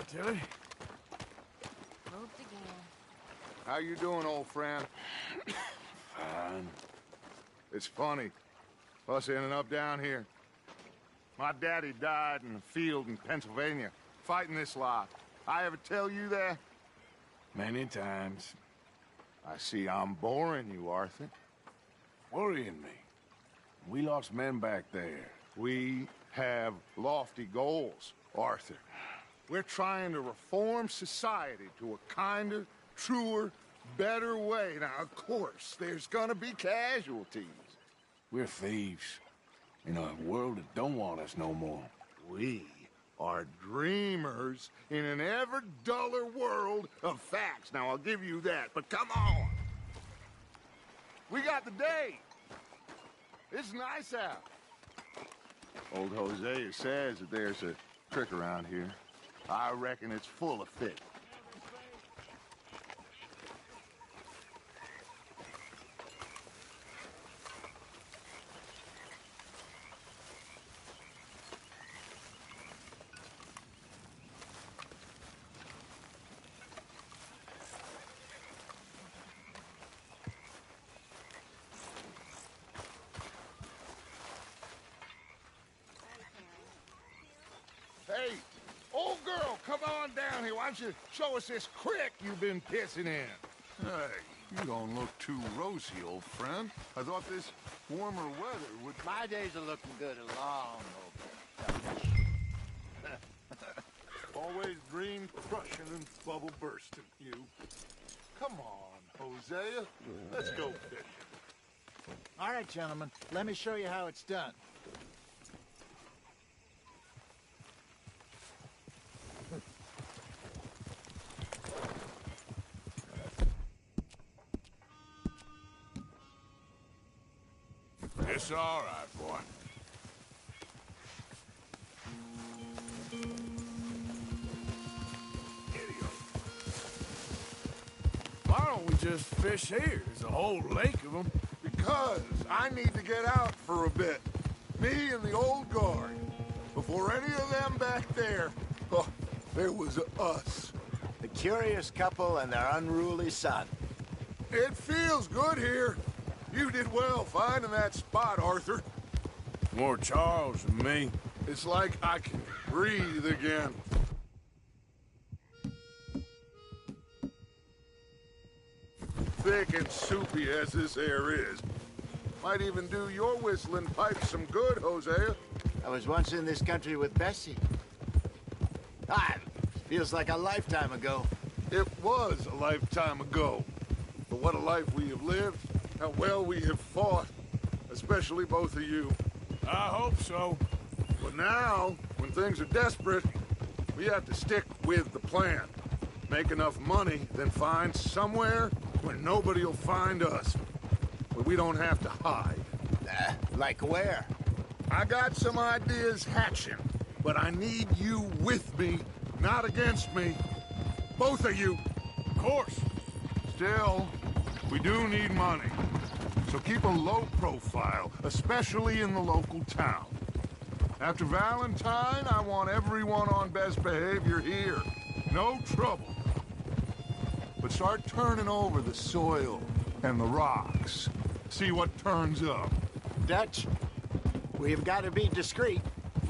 Tilly. Moved again. How you doing, old friend? Fine. It's funny, us ending up down here. My daddy died in a field in Pennsylvania, fighting this lot. I ever tell you that? Many times. I see I'm boring you, Arthur. Worrying me. We lost men back there. We have lofty goals, Arthur. We're trying to reform society to a kinder, truer, better way. Now, of course, there's gonna be casualties. We're thieves. In a world that don't want us no more. We are dreamers in an ever duller world of facts. Now, I'll give you that, but come on. We got the day. It's nice out. Old Hosea says that there's a trick around here. I reckon it's full of fish. Hey, old girl, come on down here. Why don't you show us this creek you've been pissing in? Hey, you don't look too rosy, old friend. I thought this warmer weather would... My days are looking good along, Always dream crushing and bubble bursting, you. Come on, Hosea. Let's go fishing. All right, gentlemen, let me show you how it's done. It's all right, boy. Why don't we just fish here? There's a whole lake of them. Because I need to get out for a bit. Me and the old guard. Before any of them back there, oh, there was us. The curious couple and their unruly son. It feels good here. You did well finding that spot, Arthur. More Charles than me. It's like I can breathe again. Thick and soupy as this air is. Might even do your whistling pipes some good, Hosea. I was once in this country with Bessie. Feels like a lifetime ago. It was a lifetime ago. But what a life we have lived. How well we have fought. Especially both of you. I hope so. But now, when things are desperate, we have to stick with the plan. Make enough money, then find somewhere where nobody will find us. Where we don't have to hide. Like where? I got some ideas hatching, but I need you with me, not against me. Both of you. Of course. Still, we do need money. So keep a low profile, especially in the local town. After Valentine, I want everyone on best behavior here. No trouble. But start turning over the soil and the rocks. See what turns up. Dutch, we've got to be discreet.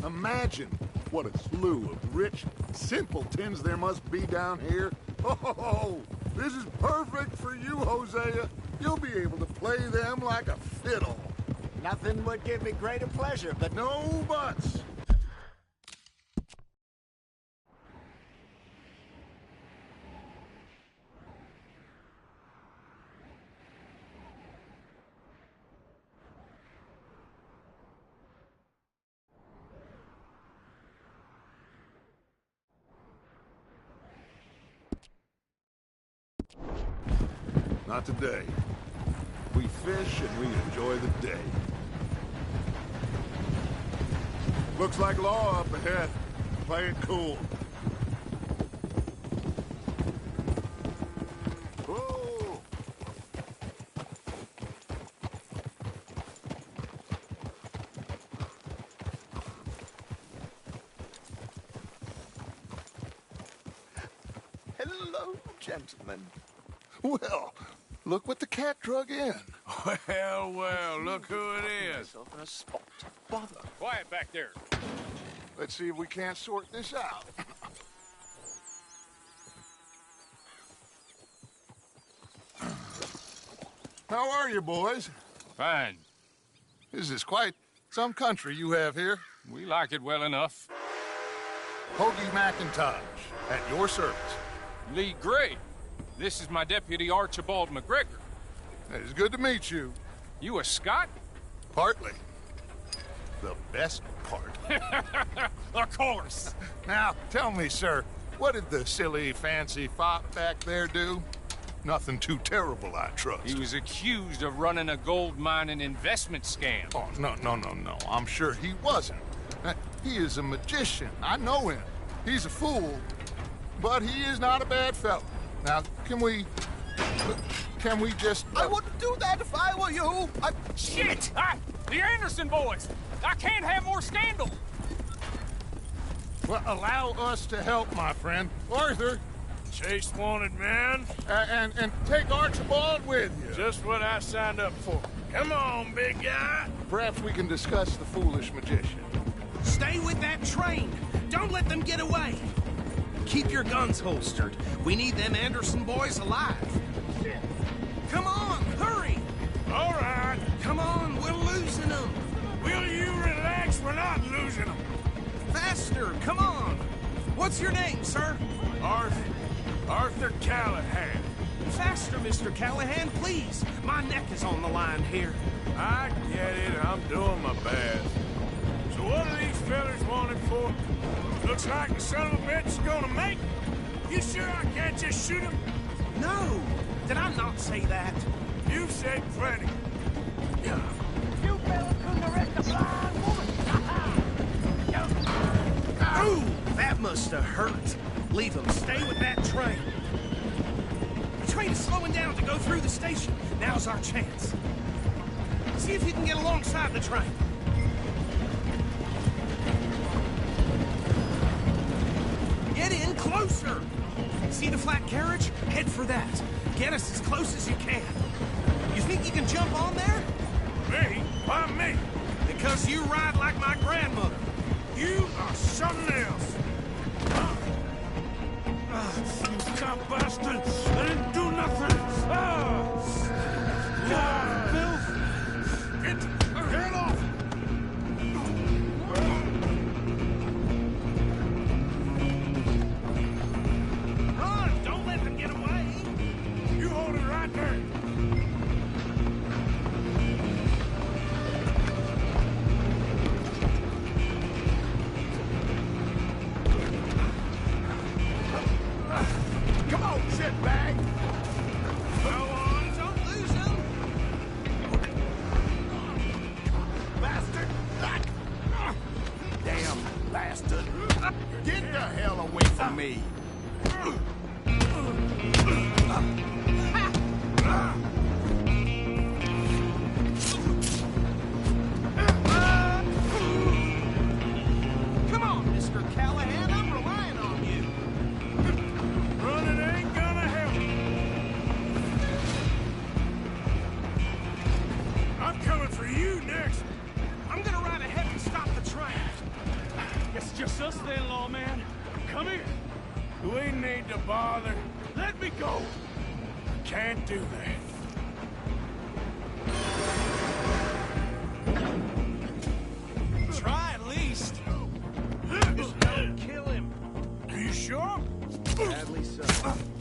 Imagine what a slew of rich simpletons there must be down here. Oh, this is perfect for you, Hosea. You'll be able to play them like a fiddle. Nothing would give me greater pleasure, but No buts. Not today. We fish and we enjoy the day. Looks like law up ahead. Play it cool. Whoa! hello, gentlemen. Well, look what the cat drug in. Well, well, look who it is. Myself in a spot of bother. Quiet back there. Let's see if we can't sort this out. How are you, boys? Fine. This is quite some country you have here. We like it well enough. Hoagie McIntosh, at your service. Lee Gray. This is my deputy Archibald McGregor. It's good to meet you. You a Scot? Partly. The best part. Of course. Now, tell me, sir, what did the silly, fancy fop back there do? Nothing too terrible, I trust. He was accused of running a gold mining investment scam. Oh, no. I'm sure he wasn't. He is a magician. I know him. He's a fool, but he is not a bad fellow. Now, can we just... I wouldn't do that if I were you. Shit! The Anderson boys! I can't have more scandal! Well, allow us to help, my friend. Arthur, Chase wanted man. and take Archibald with you. Just what I signed up for. Come on, big guy. Perhaps we can discuss the foolish magician. Stay with that train. Don't let them get away. Keep your guns holstered. We need them Anderson boys alive. Come on, hurry. All right. Come on, we're losing them. Will you relax? We're not losing them. Faster, come on. What's your name, sir? Arthur Callahan. Faster, Mr. Callahan, please. My neck is on the line here. I get it. I'm doing my best. So what are these fellas wanted for? Looks like the son of a bitch is gonna make it. You sure I can't just shoot him? No. Did I not say that? You said plenty. You fellas couldn't arrest a blind woman. Ooh, that must have hurt. Leave them. Stay with that train. The train is slowing down to go through the station. Now's our chance. See if you can get alongside the train. Get in closer. See the flat carriage? Head for that. Get us as close as you can. You think you can jump on there? Me? Why me? Because you ride like my grandmother. You are something else. You cop bastard! I didn't do nothing! Bill! Get off! Run! Don't let them get away! You hold it right there! Come on, shitbag! Go on, don't lose them! Bastard! Damn bastard. Get the hell away from me. Come on, Mr. Callahan, I'm relying on you. Running ain't gonna help. I'm coming for you next. I'm gonna ride ahead and stop the train. It's just us then, lawman. Come here. We need to bother. Let me go. I can't do that. Try at least. Just don't kill him. Are you sure? Sadly so.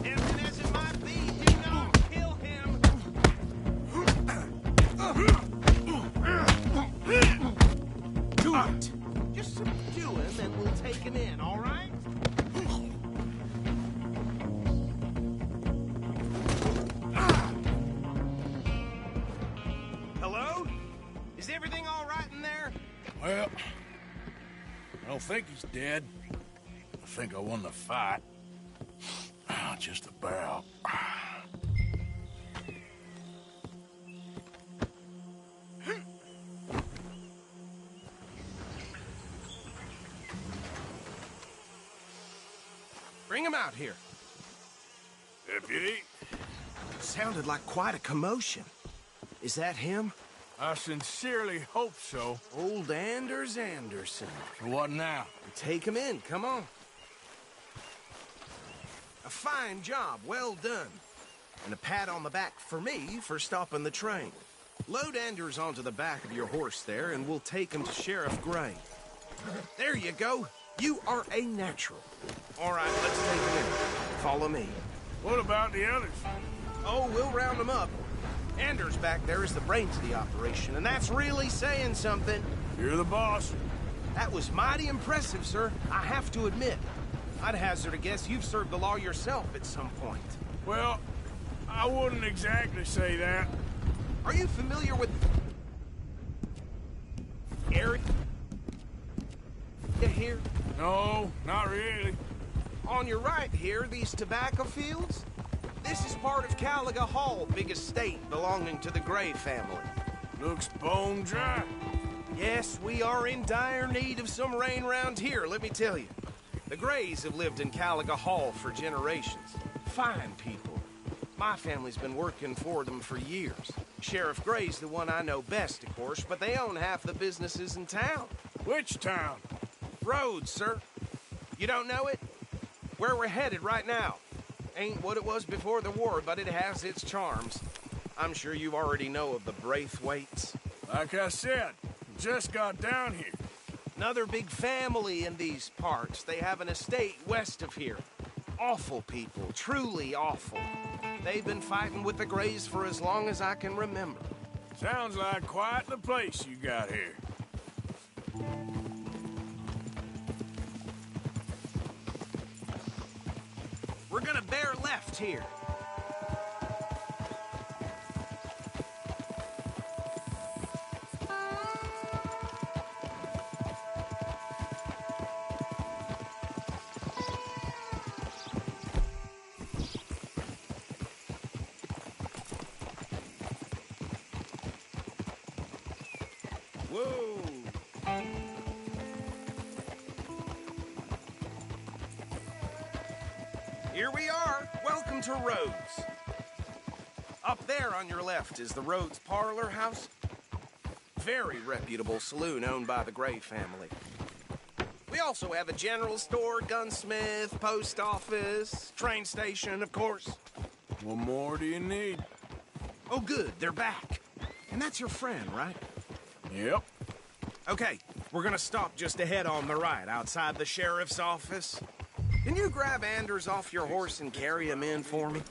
Tempting as it might be, do not kill him. Do it. Just subdue him and we'll take him in, all right? Hello? Is everything all right in there? Well, I don't think he's dead. I think I won the fight. Just about. Bring him out here. Did he? Sounded like quite a commotion. Is that him? I sincerely hope so. Old Anders Anderson. So what now? Take him in, come on. A fine job, well done. And a pat on the back for me for stopping the train. Load Anders onto the back of your horse there, and we'll take him to Sheriff Gray. There you go. You are a natural. All right, let's take him in. Follow me. What about the others? Oh, we'll round them up. Anders back there is the brains of the operation, and that's really saying something. You're the boss. That was mighty impressive, sir. I have to admit. I'd hazard a guess you've served the law yourself at some point. Well, I wouldn't exactly say that. Are you familiar with... area here? No, not really. On your right here, these tobacco fields? This is part of Caliga Hall, big estate belonging to the Gray family. Looks bone dry. Yes, we are in dire need of some rain round here, let me tell you. The Grays have lived in Caliga Hall for generations. Fine people. My family's been working for them for years. Sheriff Gray's the one I know best, of course, but they own half the businesses in town. Which town? Rhodes, sir. You don't know it? Where we're headed right now. Ain't what it was before the war, but it has its charms. I'm sure you already know of the Braithwaites. Like I said, just got down here. Another big family in these parts. They have an estate west of here. Awful people, truly awful. They've been fighting with the Grays for as long as I can remember. Sounds like quite the place you got here. We're gonna bear left here. Whoa! Here we are. Welcome to Rhodes. Up there on your left is the Rhodes Parlor House. Very reputable saloon owned by the Gray family. We also have a general store, gunsmith, post office, train station, of course. What more do you need? Oh, good. They're back. And that's your friend, right? Yep. Okay, we're gonna stop just ahead on the right, outside the sheriff's office. Can you grab Anders off your horse and carry him in for me?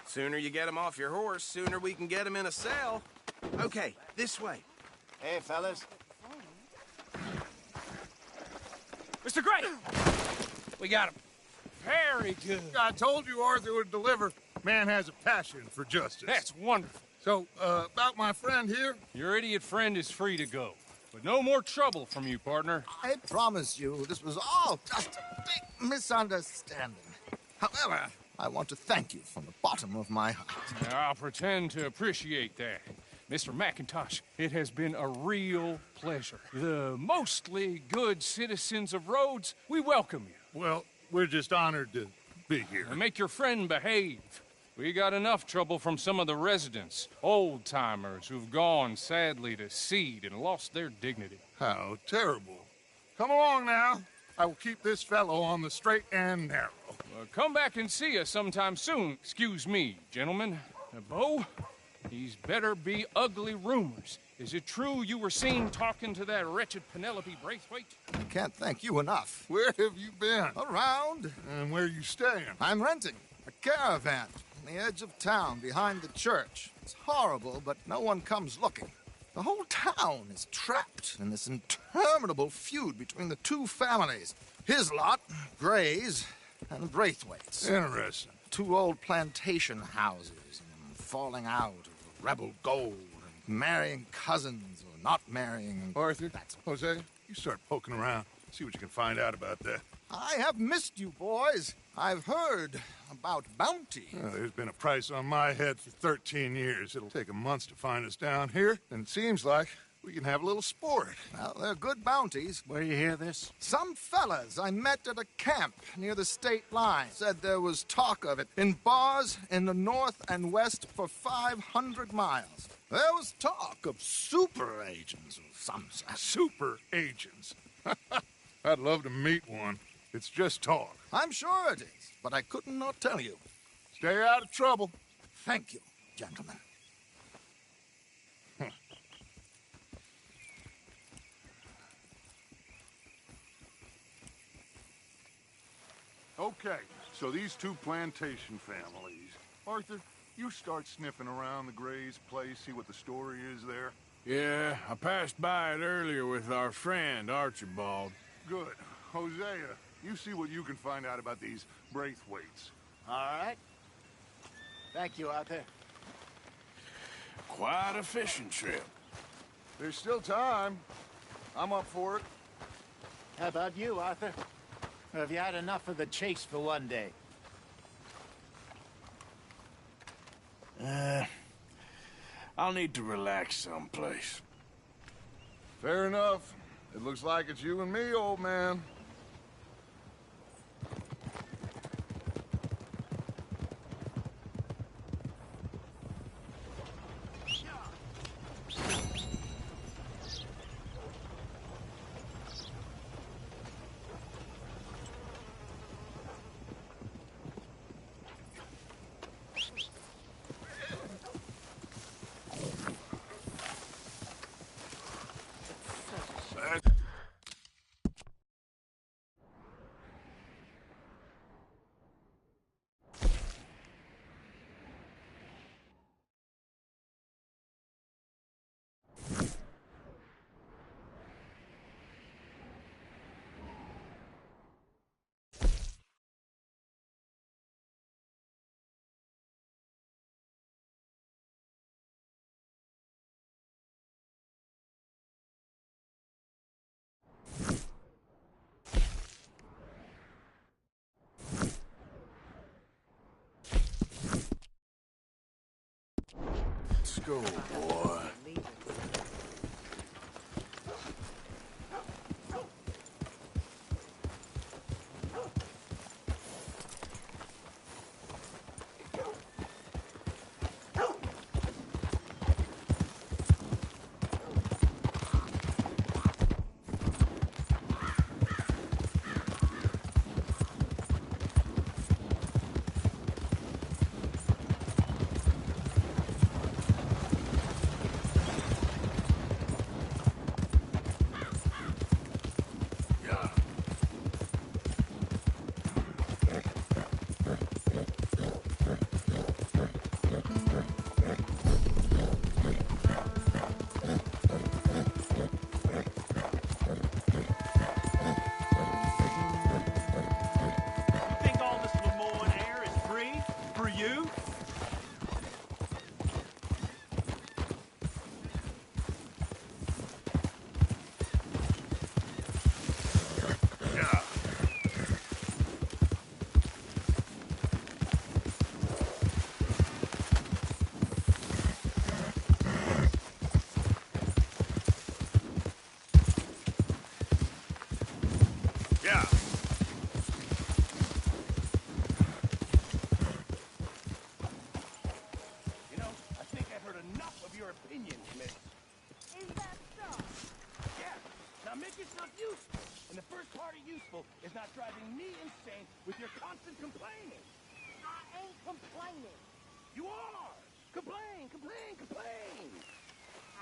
Sooner you get him off your horse, sooner we can get him in a cell. Okay, this way. Hey, fellas. Mr. Gray! We got him. Very good. I told you Arthur would deliver. Man has a passion for justice. That's wonderful. So, about my friend here? Your idiot friend is free to go. But no more trouble from you, partner. I promise you, this was all just a big misunderstanding. However, I want to thank you from the bottom of my heart. I'll pretend to appreciate that. Mr. McIntosh, it has been a real pleasure. The mostly good citizens of Rhodes, we welcome you. Well, we're just honored to be here. And make your friend behave. We got enough trouble from some of the residents, old-timers who've gone, sadly, to seed and lost their dignity. How terrible. Come along now. I will keep this fellow on the straight and narrow. Come back and see us sometime soon. Excuse me, gentlemen. Bo, these better be ugly rumors. Is it true you were seen talking to that wretched Penelope Braithwaite? I can't thank you enough. Where have you been? Around. And where you staying? I'm renting a caravan on the edge of town behind the church. It's horrible, but no one comes looking. The whole town is trapped in this interminable feud between the two families. His lot, Gray's, and Braithwaite's. Interesting. Two old plantation houses, and falling out of rebel gold, and marrying cousins or not marrying. Arthur, Jose, you start poking around. See what you can find out about that. I have missed you, boys. I've heard about bounty. Well, there's been a price on my head for 13 years. It'll take a month to find us down here, and it seems like We can have a little sport. Well, they're good bounties. Where you hear this? Some fellas I met at a camp near the state line said there was talk of it in bars in the north and west for 500 miles. There was talk of super agents of some sort. Super agents. I'd love to meet one. It's just talk. I'm sure it is, but I couldn't not tell you. Stay out of trouble. Thank you, gentlemen. Okay, so these two plantation families. Arthur, you start sniffing around the Gray's place, see what the story is there. Yeah, I passed by it earlier with our friend, Archibald. Good. Hosea, you see what you can find out about these Braithwaites. All right. Thank you, Arthur. Quite a fishing trip. There's still time. I'm up for it. How about you, Arthur? Or have you had enough of the chase for one day? I'll need to relax someplace. Fair enough. It looks like it's you and me, old man. Let's go, boy. Is not driving me insane with your constant complaining. I ain't complaining. You are! Complain, complain, complain!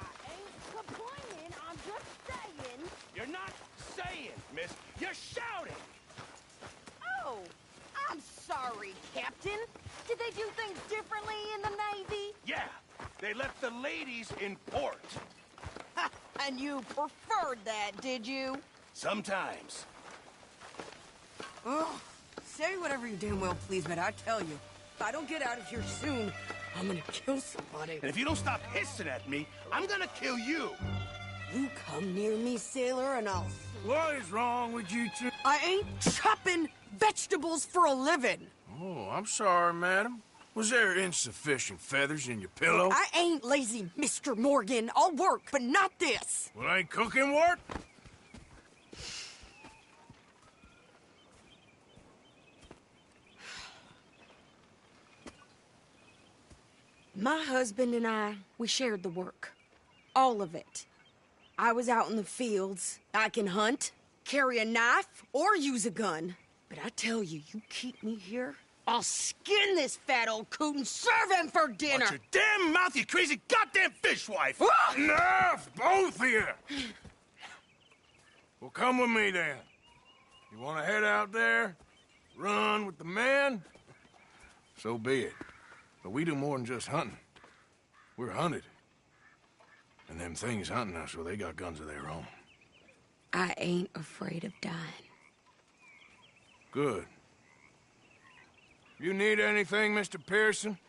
I ain't complaining, I'm just saying. You're not saying, miss. You're shouting! Oh, I'm sorry, Captain. Did they do things differently in the Navy? Yeah, they left the ladies in port. Ha, and you preferred that, did you? Sometimes. Ugh. Say whatever you damn well please, but I tell you, if I don't get out of here soon, I'm gonna kill somebody. And if you don't stop hissing at me, I'm gonna kill you. You come near me, sailor, and I'll... What is wrong with you two? I ain't chopping vegetables for a living. Oh, I'm sorry, madam. Was there insufficient feathers in your pillow? I ain't lazy, Mr. Morgan. I'll work, but not this. Well, ain't cooking work? My husband and I, we shared the work. All of it. I was out in the fields. I can hunt, carry a knife, or use a gun. But I tell you, you keep me here, I'll skin this fat old coot and serve him for dinner. Watch your damn mouth, you crazy goddamn fishwife! Ah! Enough, both of you! Well, come with me then. You want to head out there, run with the men? So be it. But we do more than just hunting. We're hunted. And them things hunting us, well, they got guns of their own. I ain't afraid of dying. Good. You need anything, Mr. Pearson?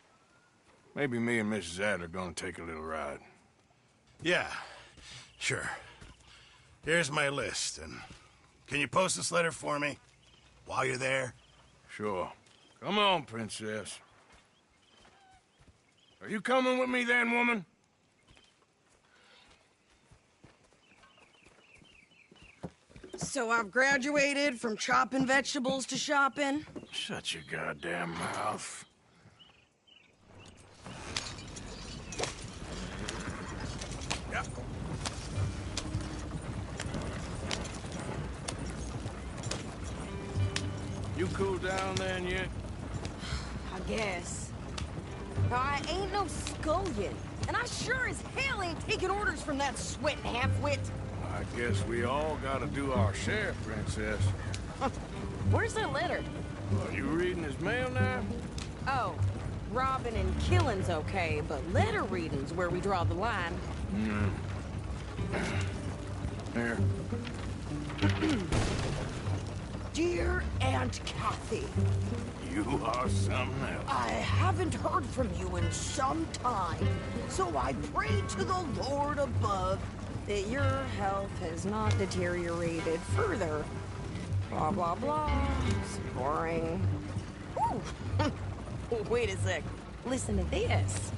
Maybe me and Mrs. Adler gonna take a little ride. Yeah, sure. Here's my list, and can you post this letter for me while you're there? Sure. Come on, Princess. Are you coming with me then, woman? So I've graduated from chopping vegetables to shopping? Shut your goddamn mouth. Yep. You cool down then yet? I guess. I ain't no scullion, and I sure as hell ain't taking orders from that sweating half-wit. I guess we all gotta do our share, Princess. Where's that letter? Are you reading his mail now? Oh, robbing and killing's okay, but letter reading's where we draw the line. Here. Dear Aunt Kathy, You are something else. I haven't heard from you in some time, so I pray to the Lord above that your health has not deteriorated further. Blah, blah, blah. It's boring. Ooh. Wait a sec. Listen to this.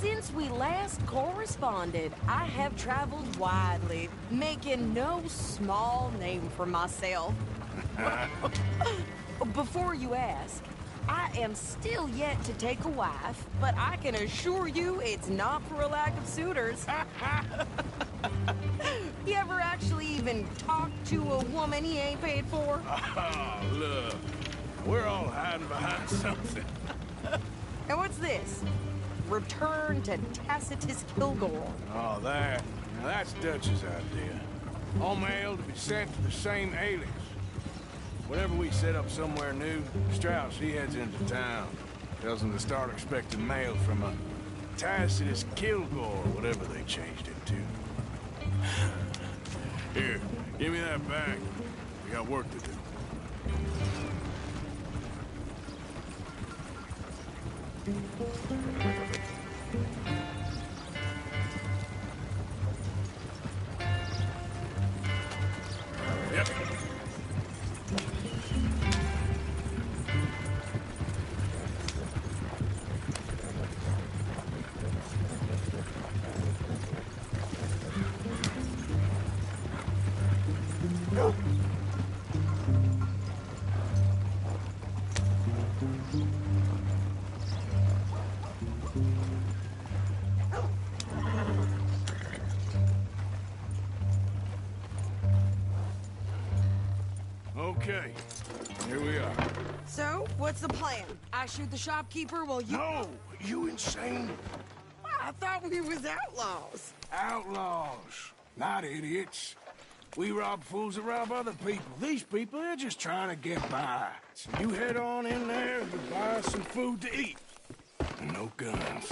Since we last corresponded, I have traveled widely, making no small name for myself. Before you ask, I am still yet to take a wife, but I can assure you it's not for a lack of suitors. You ever actually even talk to a woman he ain't paid for? Oh, look. We're all hiding behind something. And what's this? Return to Tacitus Kilgore. Oh, that. Now, that's Dutch's idea. All mail to be sent to the same alias. Whenever we set up somewhere new, Strauss, he heads into town. Tells them to start expecting mail from a Tacitus Kilgore, whatever they changed it to. Here, give me that back. We got work to do. Yep. Okay, here we are. So, what's the plan? I shoot the shopkeeper while you... No! You insane? I thought we was outlaws. Outlaws, not idiots. We rob fools that rob other people. These people, they're just trying to get by. So you head on in there and you buy us some food to eat. And no guns.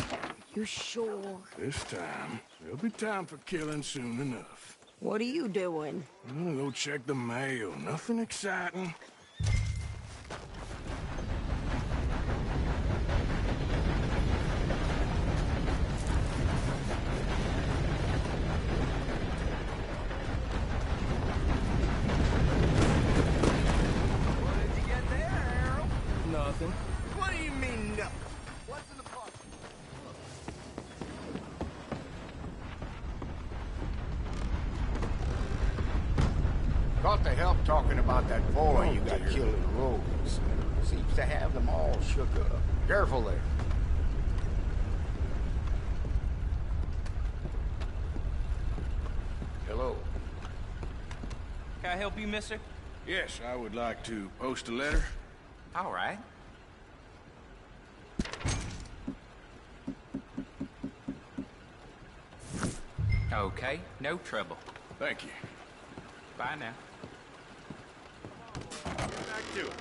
You sure? This time, there'll be time for killing soon enough. What are you doing? I'm gonna go check the mail. Nothing exciting. What did you get there, Harold? Nothing. What do you mean, nothing? What's in the pot? Got the help talking about that boy you got killed in the roads. Seems to have them all shook up. Careful there. Hello. Can I help you, mister? Yes, I would like to post a letter. All right. Okay, no trouble. Thank you. Bye now. Get back to it.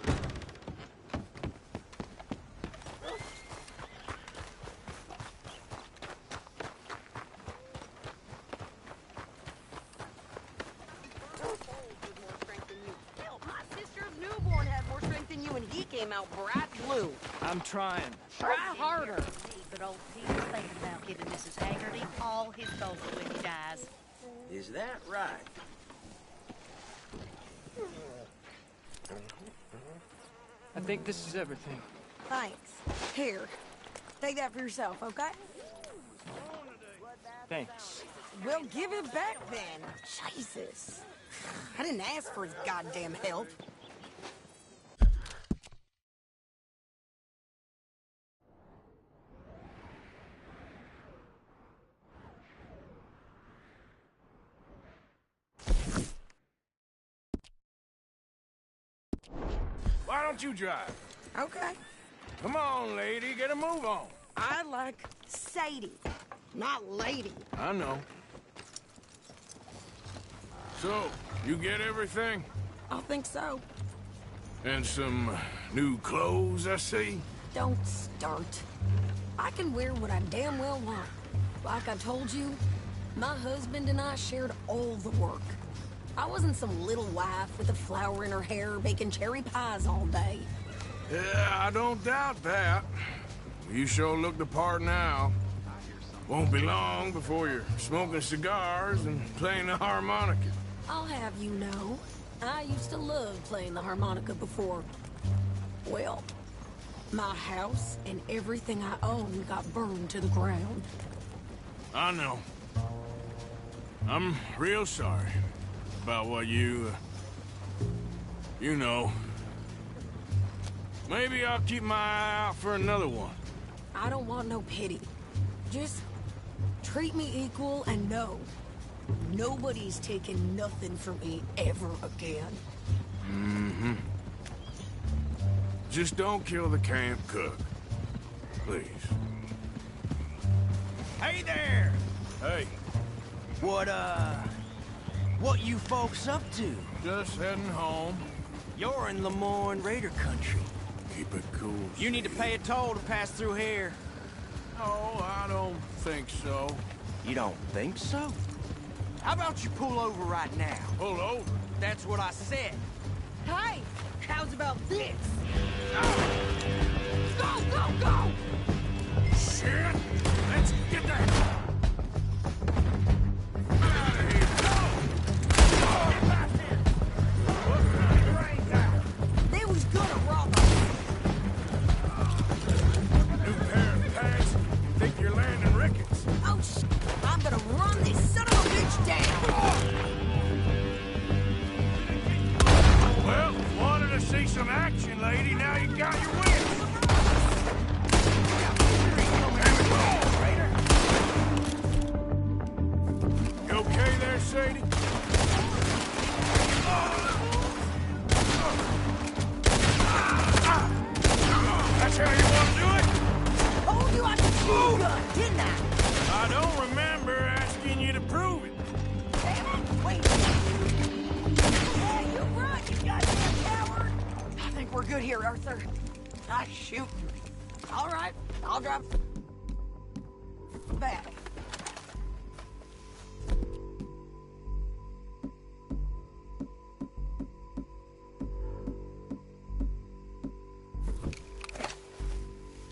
My sister's newborn had more strength than you, and he came out bright blue. I'm trying. Try harder. But old Pete's thinking about giving Mrs. Haggerty all his gold when he dies. Is that right? I think this is everything. Thanks. Here. Take that for yourself, okay? Thanks. We'll give it back then. Jesus. I didn't ask for his goddamn help. Why don't you drive? Okay. Come on, lady, get a move on. I like Sadie, not lady. I know. So, you get everything? I think so. And some new clothes, I see? Don't start. I can wear what I damn well want. Like I told you, my husband and I shared all the work. I wasn't some little wife with a flower in her hair baking cherry pies all day. Yeah, I don't doubt that. You sure look the part now. Won't be long before you're smoking cigars and playing the harmonica. I'll have you know, I used to love playing the harmonica before. Well, my house and everything I owned got burned to the ground. I know. I'm real sorry about what you know. Maybe I'll keep my eye out for another one. I don't want no pity. Just treat me equal and know nobody's taking nothing from me ever again. Mm-hmm. Just don't kill the camp cook. Please. Hey there! Hey. What you folks up to? Just heading home. You're in Lemoyne Raider country. Keep it cool. You need to pay a toll to pass through here. No, I don't think so. You don't think so? How about you pull over right now? Pull over? That's what I said. Hey, how's about this? Go, go, go! Shit! Let's get that! They was gonna rob us. New pair of pants. Think you're landing Ricketts. Oh, I'm gonna run this son of a bitch down. Well, wanted to see some action, lady. Now you got your wish. You okay there, Sadie? That's how you want to do it? Told you I could shoot a gun, didn't I? I don't remember asking you to prove it. Damn it, wait. Yeah, you run, you goddamn coward. I think we're good here, Arthur. Nice shooting. All right, I'll drop back.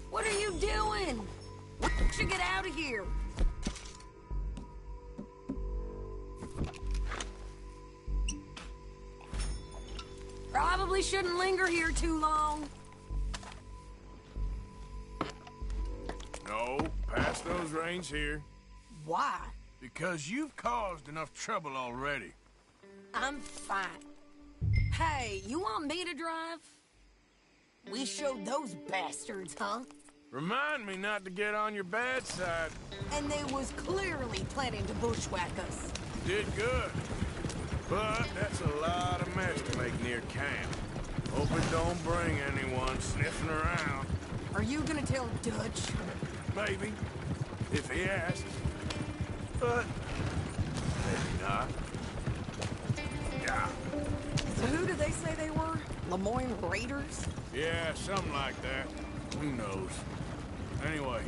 What are you doing? We should get out of here. Probably shouldn't linger here too long. nose range here. Why? Because you've caused enough trouble already. I'm fine. Hey, you want me to drive? We showed those bastards, huh? Remind me not to get on your bad side. And they was clearly planning to bushwhack us. Did good. But that's a lot of mess to make near camp. Hope it don't bring anyone sniffing around. Are you gonna tell Dutch? Maybe. If he asks. But maybe not. Yeah. So who did they say they were? Lemoyne Raiders? Yeah, something like that. Who knows? Anyway,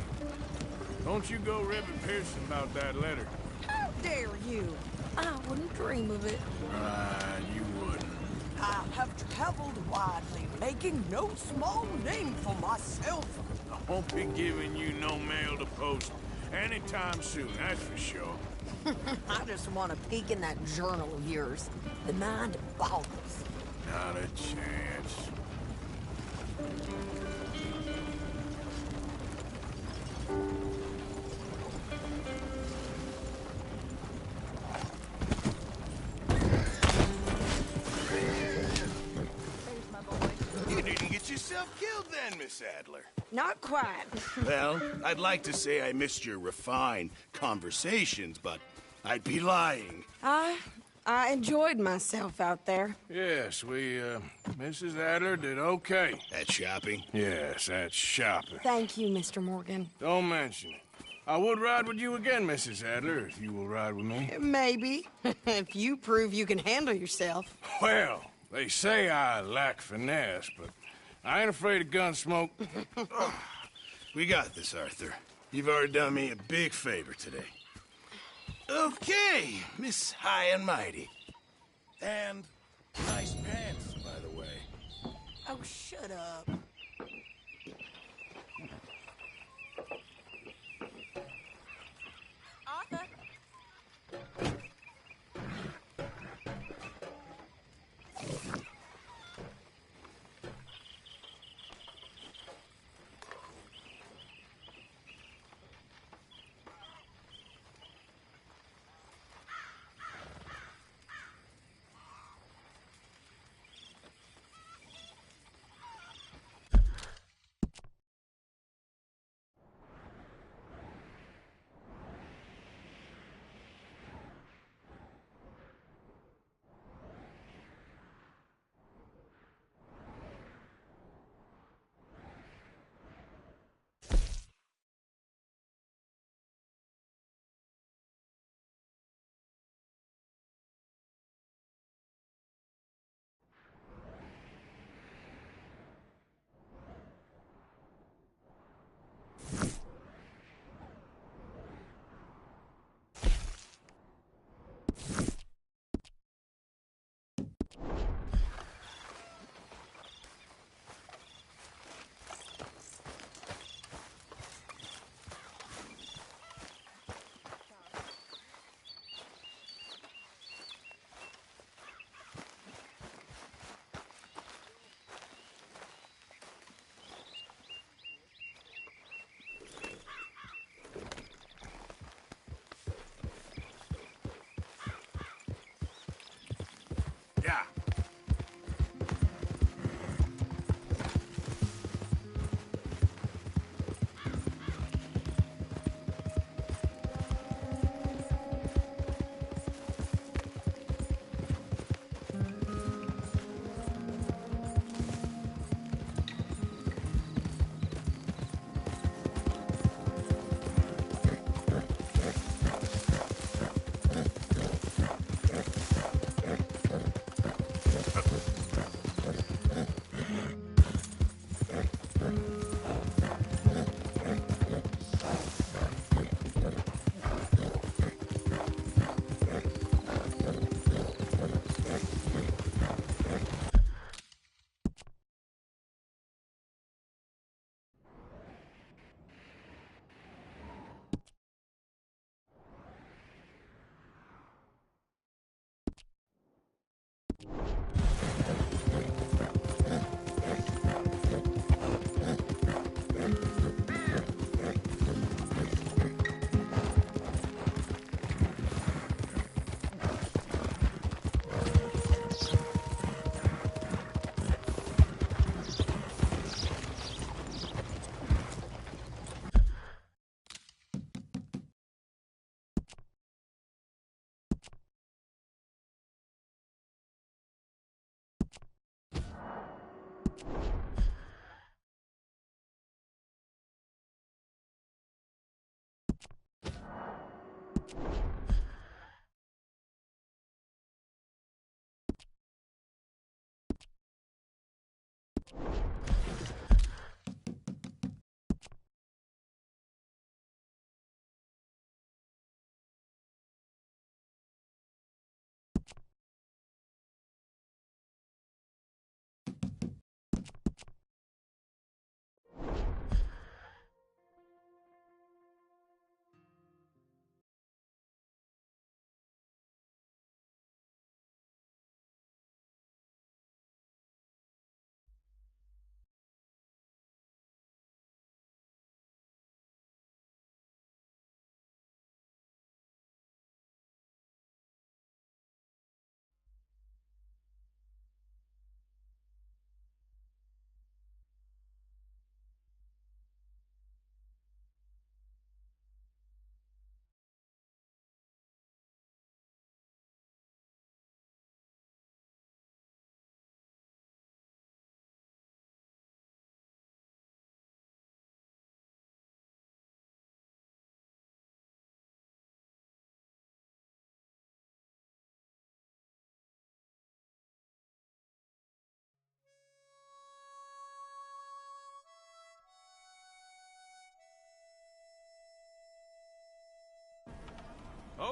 don't you go ribbing Pearson about that letter. How dare you? I wouldn't dream of it. Right, you wouldn't. I have traveled widely, making no small name for myself. I won't be giving you no mail to post anytime soon, that's for sure. I just want to peek in that journal of yours. The mind boggles. Not a chance. You didn't get yourself killed then, Miss Adler. Not quite. Well, I'd like to say I missed your refined conversations, but I'd be lying. I enjoyed myself out there. Yes, Mrs. Adler did okay. At shopping? Yes, that's shopping. Thank you, Mr. Morgan. Don't mention it. I would ride with you again, Mrs. Adler, if you will ride with me. Maybe. If you prove you can handle yourself. Well, they say I lack finesse, but I ain't afraid of gun smoke. We got this, Arthur. You've already done me a big favor today. Okay, Miss High and Mighty. And nice pants, by the way. Oh, shut up. Arthur?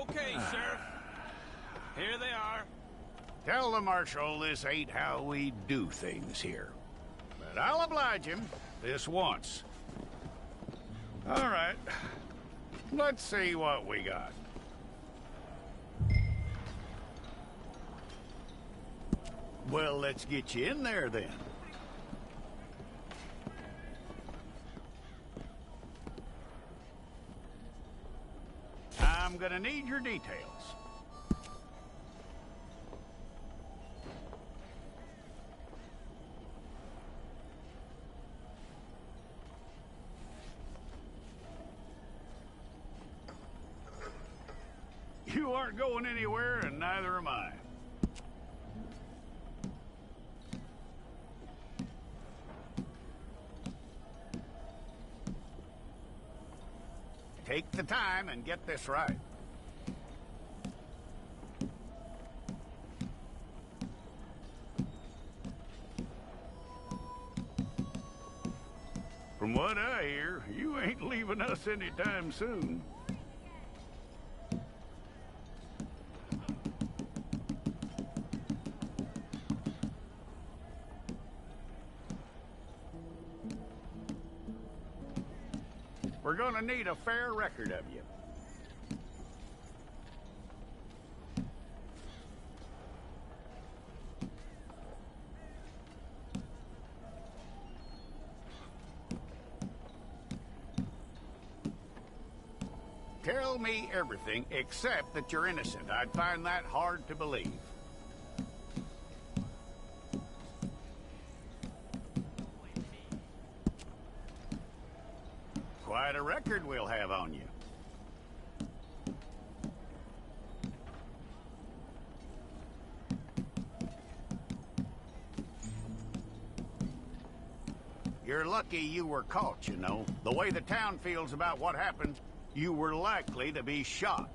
Okay, Sheriff. Here they are. Tell the Marshal this ain't how we do things here. But I'll oblige him this once. All right. Let's see what we got. Well, let's get you in there then. I'm gonna need your details. You aren't going anywhere, and neither am I. Take the time and get this right. From what I hear, you ain't leaving us anytime soon. We're gonna need a fair record of you. Tell me everything except that you're innocent. I'd find that hard to believe. Quite a record we'll have on you. You're lucky you were caught, you know. The way the town feels about what happened, you were likely to be shot.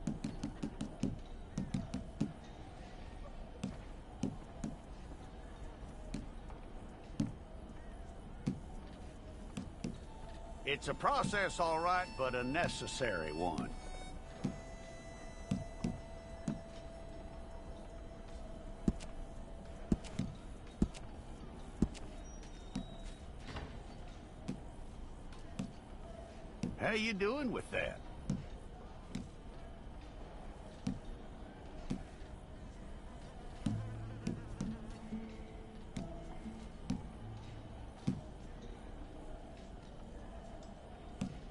It's a process, all right, but a necessary one. How you doing with that?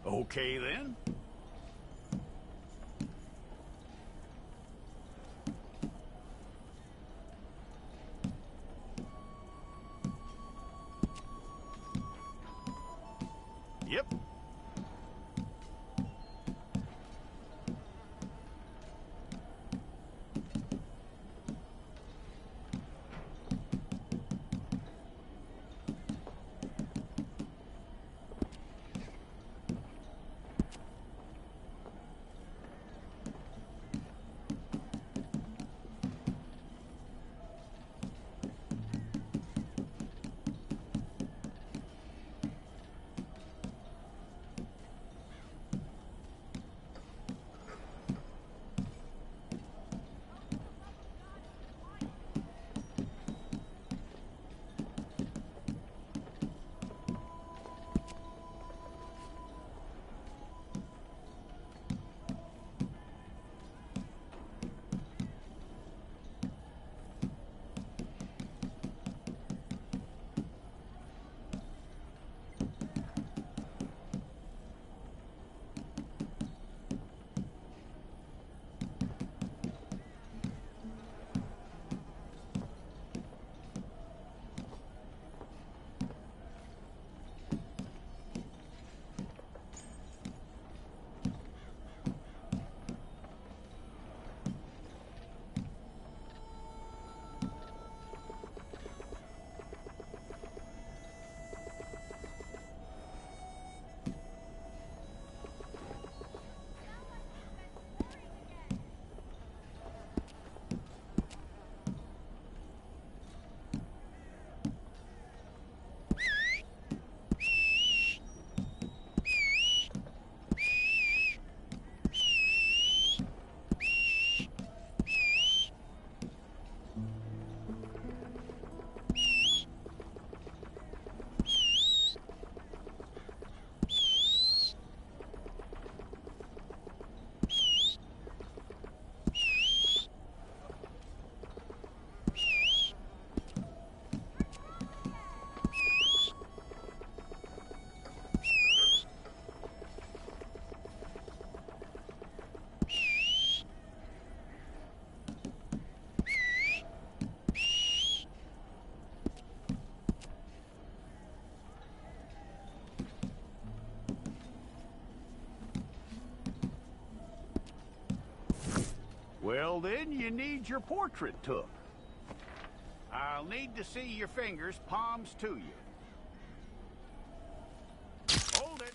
Okay, then. Yep. Well, then you need your portrait took. I'll need to see your fingers, palms to you. Hold it.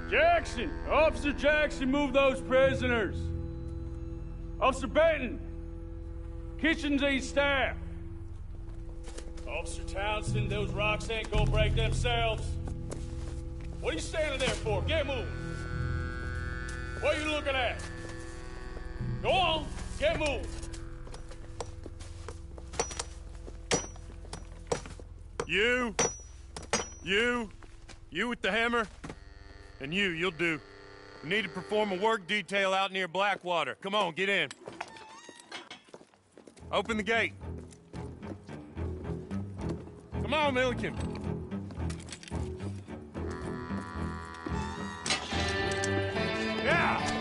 Jackson! Officer Jackson, move those prisoners! Officer Benton! Kitchens ain't staff! Officer Townsend, those rocks ain't gonna break themselves. What are you standing there for? Get moving! What are you looking at? Go on, get moving! You with the hammer? And you'll do. We need to perform a work detail out near Blackwater. Come on, get in. Open the gate. Come on, Milliken. Yeah!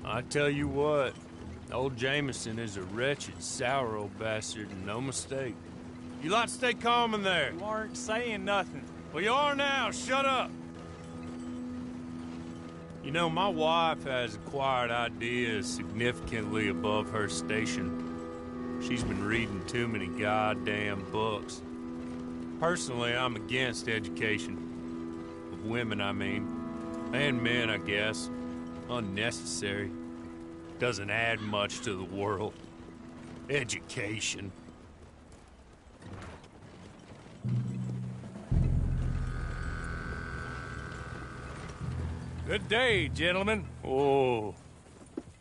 I tell you what, old Jameson is a wretched, sour old bastard, and no mistake. You lot stay calm in there. You aren't saying nothing. Well, you are now. Shut up. You know, my wife has acquired ideas significantly above her station. She's been reading too many goddamn books. Personally, I'm against education. Of women, I mean. And men, I guess. Unnecessary. Doesn't add much to the world. Education. Good day, gentlemen. Oh.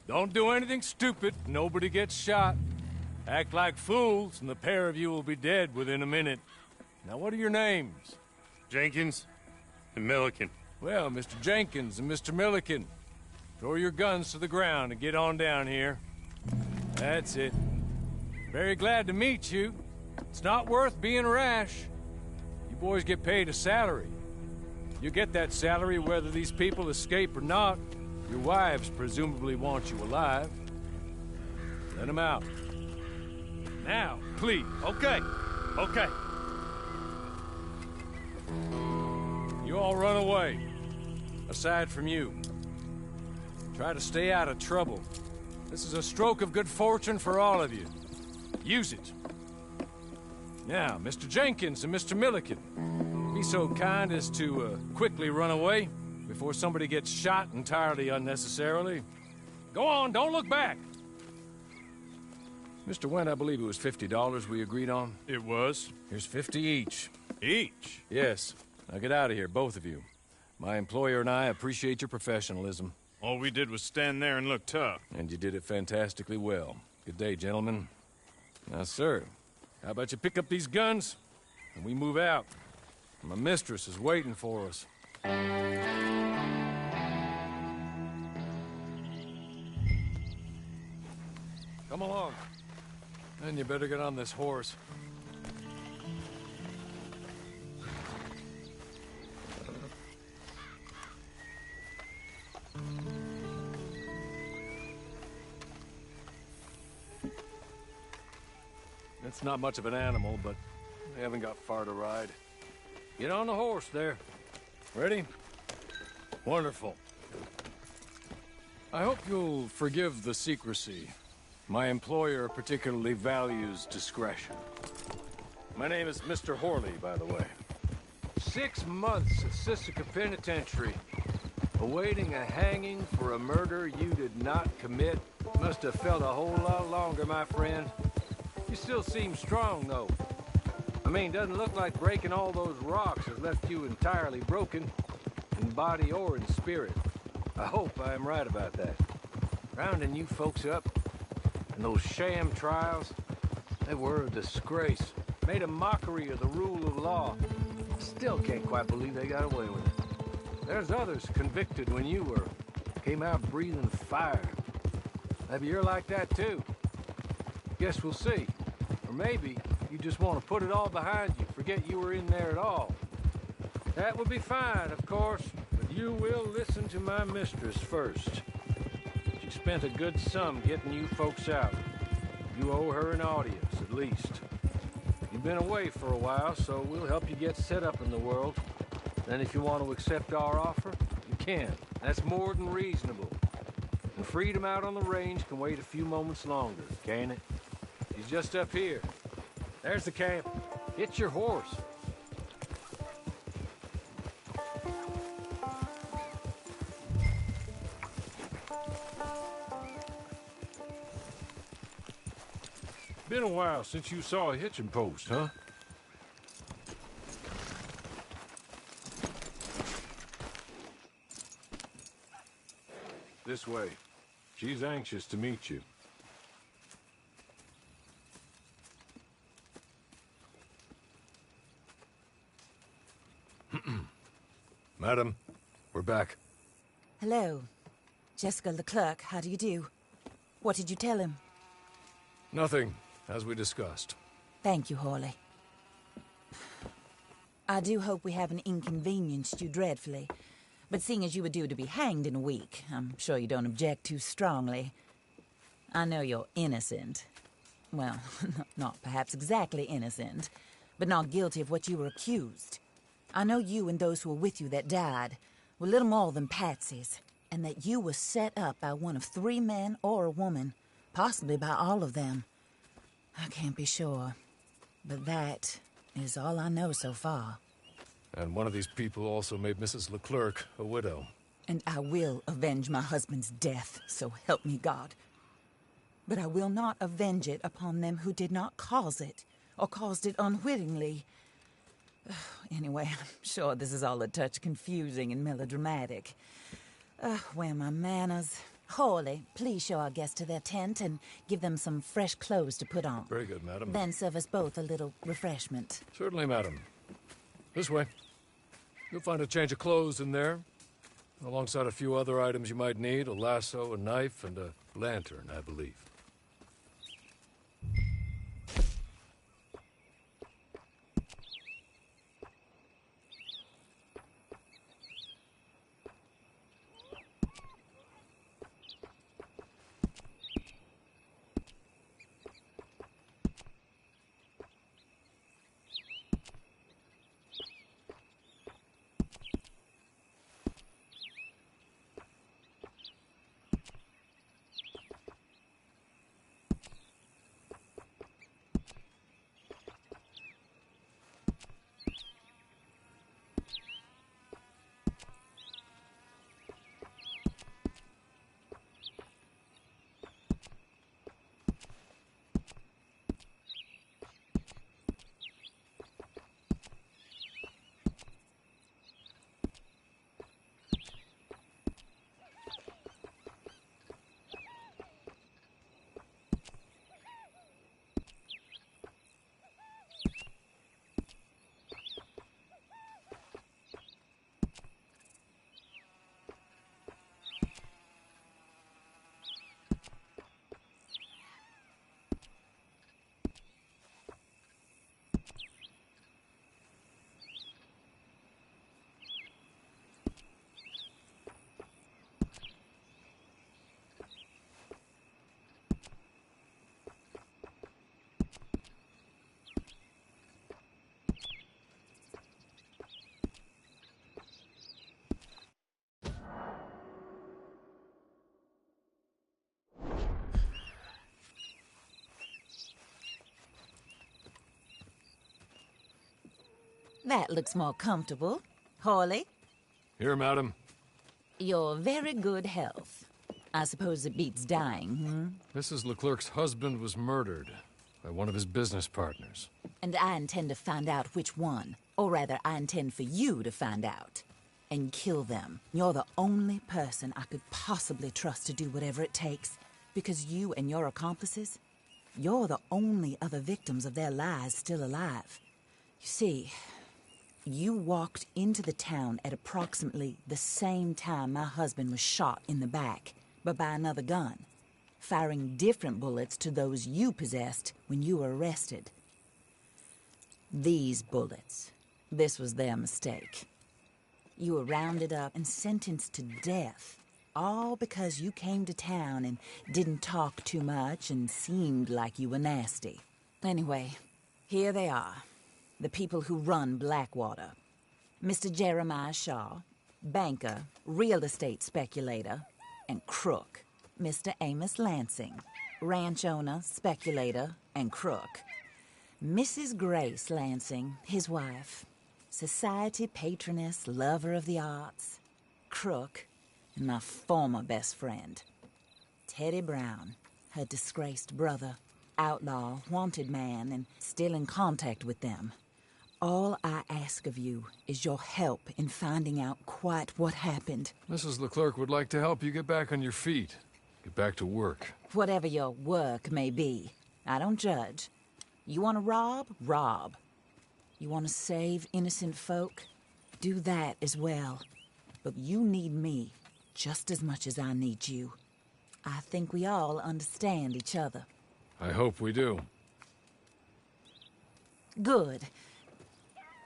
Don't do anything stupid. Nobody gets shot. Act like fools, and the pair of you will be dead within a minute. Now, what are your names? Jenkins and Milliken. Well, Mr. Jenkins and Mr. Milliken, throw your guns to the ground and get on down here. That's it. Very glad to meet you. It's not worth being rash. You boys get paid a salary. You get that salary whether these people escape or not. Your wives presumably want you alive. Let them out. Now, please. Okay. Okay. You all run away. Aside from you. Try to stay out of trouble. This is a stroke of good fortune for all of you. Use it. Now, Mr. Jenkins and Mr. Milliken, be so kind as to quickly run away before somebody gets shot entirely unnecessarily. Go on, don't look back. Mr. Wendt, I believe it was $50 we agreed on. It was. Here's 50 each. Each? Yes. Now get out of here, both of you. My employer and I appreciate your professionalism. All we did was stand there and look tough. And you did it fantastically well. Good day, gentlemen. Now, sir, how about you pick up these guns and we move out? My mistress is waiting for us. Come along. Then you better get on this horse. It's not much of an animal, but we haven't got far to ride. Get on the horse there. Ready? Wonderful. I hope you'll forgive the secrecy. My employer particularly values discretion. My name is Mr. Horley, by the way. 6 months at Sisika Penitentiary, awaiting a hanging for a murder you did not commit. Must have felt a whole lot longer, my friend. You still seem strong, though. I mean, doesn't look like breaking all those rocks has left you entirely broken, in body or in spirit. I hope I am right about that. Rounding you folks up, and those sham trials, they were a disgrace. Made a mockery of the rule of law. Still can't quite believe they got away with it. There's others convicted when you were. Came out breathing fire. Maybe you're like that too. Guess we'll see. Or maybe you just want to put it all behind you, forget you were in there at all. That would be fine, of course, but you will listen to my mistress first. She spent a good sum getting you folks out. You owe her an audience, at least. You've been away for a while, so we'll help you get set up in the world. Then if you want to accept our offer, you can. That's more than reasonable. And freedom out on the range can wait a few moments longer, can't it? He's just up here. There's the camp. Get your horse. Been a while since you saw a hitching post, huh? This way. She's anxious to meet you. Madam, we're back. Hello. Jessica Leclerc, how do you do? What did you tell him? Nothing, as we discussed. Thank you, Hawley. I do hope we haven't inconvenienced you dreadfully. But seeing as you were due to be hanged in a week, I'm sure you don't object too strongly. I know you're innocent. Well, not perhaps exactly innocent, but not guilty of what you were accused. I know you and those who were with you that died were little more than patsies, and that you were set up by one of 3 men or a woman, possibly by all of them. I can't be sure, but that is all I know so far. And one of these people also made Mrs. Leclerc a widow. And I will avenge my husband's death, so help me God. But I will not avenge it upon them who did not cause it, or caused it unwittingly. Anyway, I'm sure this is all a touch confusing and melodramatic. Where are my manners? Hawley, please show our guests to their tent and give them some fresh clothes to put on. Very good, madam. Then serve us both a little refreshment. Certainly, madam. This way. You'll find a change of clothes in there, alongside a few other items you might need, a lasso, a knife, and a lantern, I believe. That looks more comfortable. Hawley, Here, madam. your very good health. I suppose it beats dying, hmm? Mrs. Leclerc's husband was murdered by one of his business partners. And I intend to find out which one. Or rather, I intend for you to find out. And kill them. You're the only person I could possibly trust to do whatever it takes. Because you and your accomplices, you're the only other victims of their lies still alive. You see, you walked into the town at approximately the same time my husband was shot in the back, but by another gun, firing different bullets to those you possessed when you were arrested. These bullets, this was their mistake. You were rounded up and sentenced to death, all because you came to town and didn't talk too much and seemed like you were nasty. Anyway, here they are, the people who run Blackwater. Mr. Jeremiah Shaw, banker, real estate speculator, and crook. Mr. Amos Lansing, ranch owner, speculator, and crook. Mrs. Grace Lansing, his wife, society patroness, lover of the arts, crook, and my former best friend. Teddy Brown, her disgraced brother, outlaw, wanted man, and still in contact with them. All I ask of you is your help in finding out quite what happened. Mrs. Leclerc would like to help you get back on your feet. Get back to work. Whatever your work may be, I don't judge. You want to rob? Rob. You want to save innocent folk? Do that as well. But you need me just as much as I need you. I think we all understand each other. I hope we do. Good.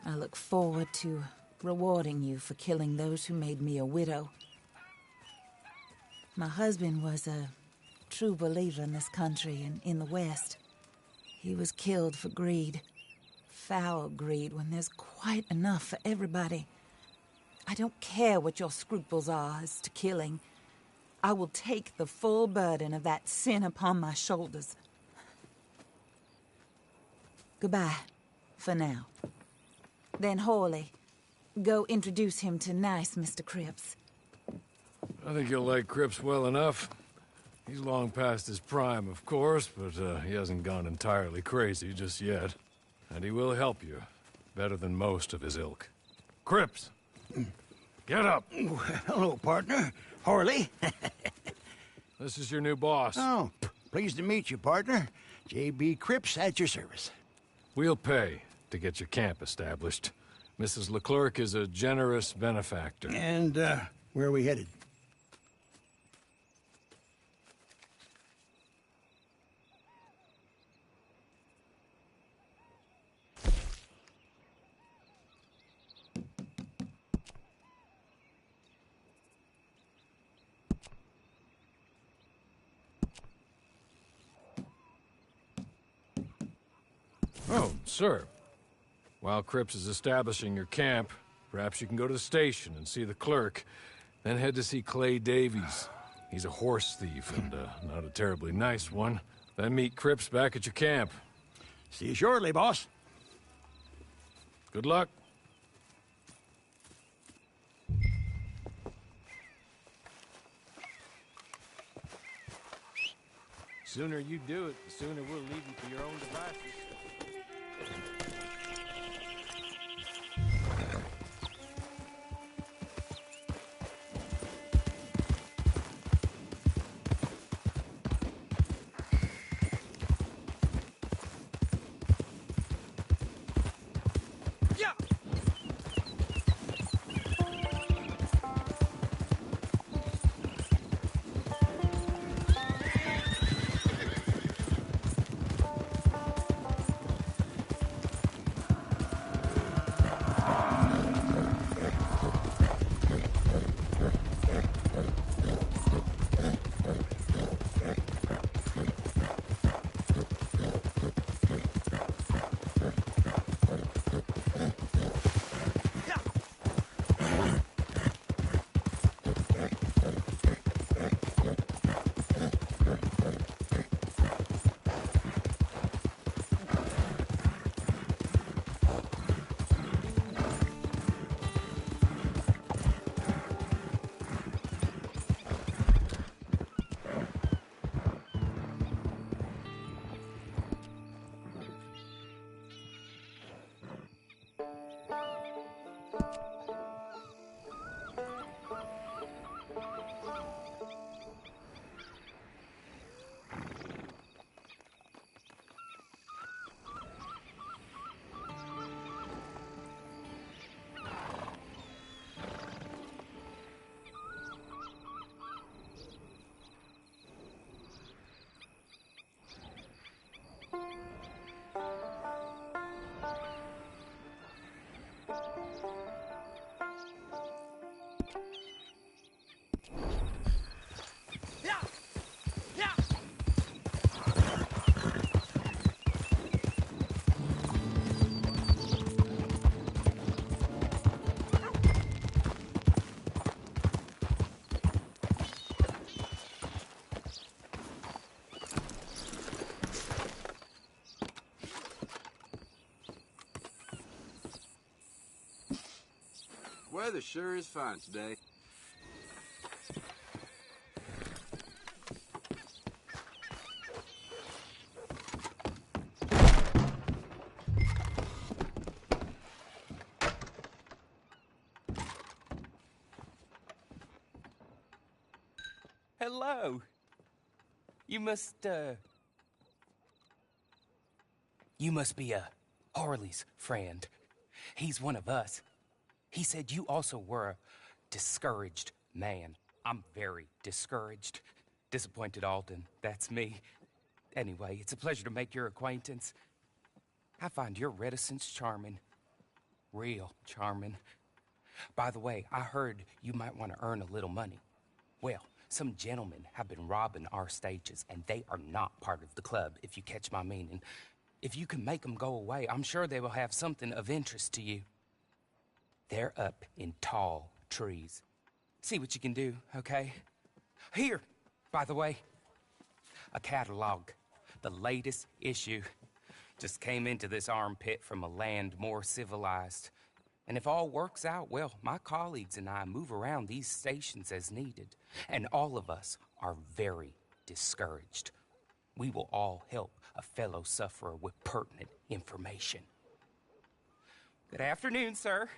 I look forward to rewarding you for killing those who made me a widow. My husband was a true believer in this country and in the West. He was killed for greed. Foul greed when there's quite enough for everybody. I don't care what your scruples are as to killing. I will take the full burden of that sin upon my shoulders. Goodbye, for now. Then Hawley, go introduce him to nice Mr. Cripps. I think you'll like Cripps well enough. He's long past his prime, of course, but he hasn't gone entirely crazy just yet. And he will help you, better than most of his ilk. Cripps! Get up! Hello, partner. Harley. This is your new boss. Oh, pleased to meet you, partner. J.B. Cripps at your service. We'll pay to get your camp established. Mrs. Leclerc is a generous benefactor. And, where are we headed? Oh, sir. While Cripps is establishing your camp, perhaps you can go to the station and see the clerk, then head to see Clay Davies. He's a horse thief and not a terribly nice one. Then meet Cripps back at your camp. See you shortly, boss. Good luck. Sooner you do it, the sooner we'll leave you to your own devices. Weather sure is fine today. Hello. You must be Harley's friend. He's one of us. He said you also were a discouraged man. I'm very discouraged. Disappointed Alden, that's me. Anyway, it's a pleasure to make your acquaintance. I find your reticence charming. Real charming. By the way, I heard you might want to earn a little money. Well, some gentlemen have been robbing our stages, and they are not part of the club, if you catch my meaning. If you can make them go away, I'm sure they will have something of interest to you. They're up in tall trees. See what you can do, okay? Here, by the way, a catalog. The latest issue. Just came into this armpit from a land more civilized. And if all works out, well, my colleagues and I move around these stations as needed. And all of us are very discouraged. We will all help a fellow sufferer with pertinent information. Good afternoon, sir.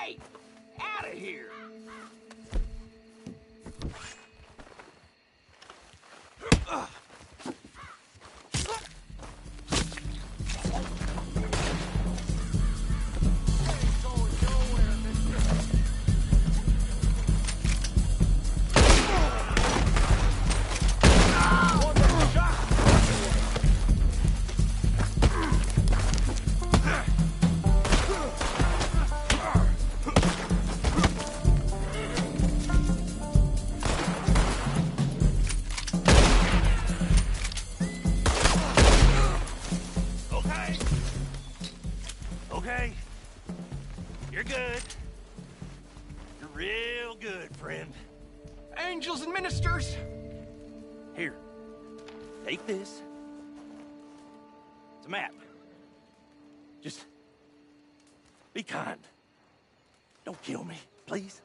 Hey! Out of here! Okay. You're good. You're real good, friend. Angels and ministers! Here. Take this. It's a map. Just be kind. Don't kill me, please.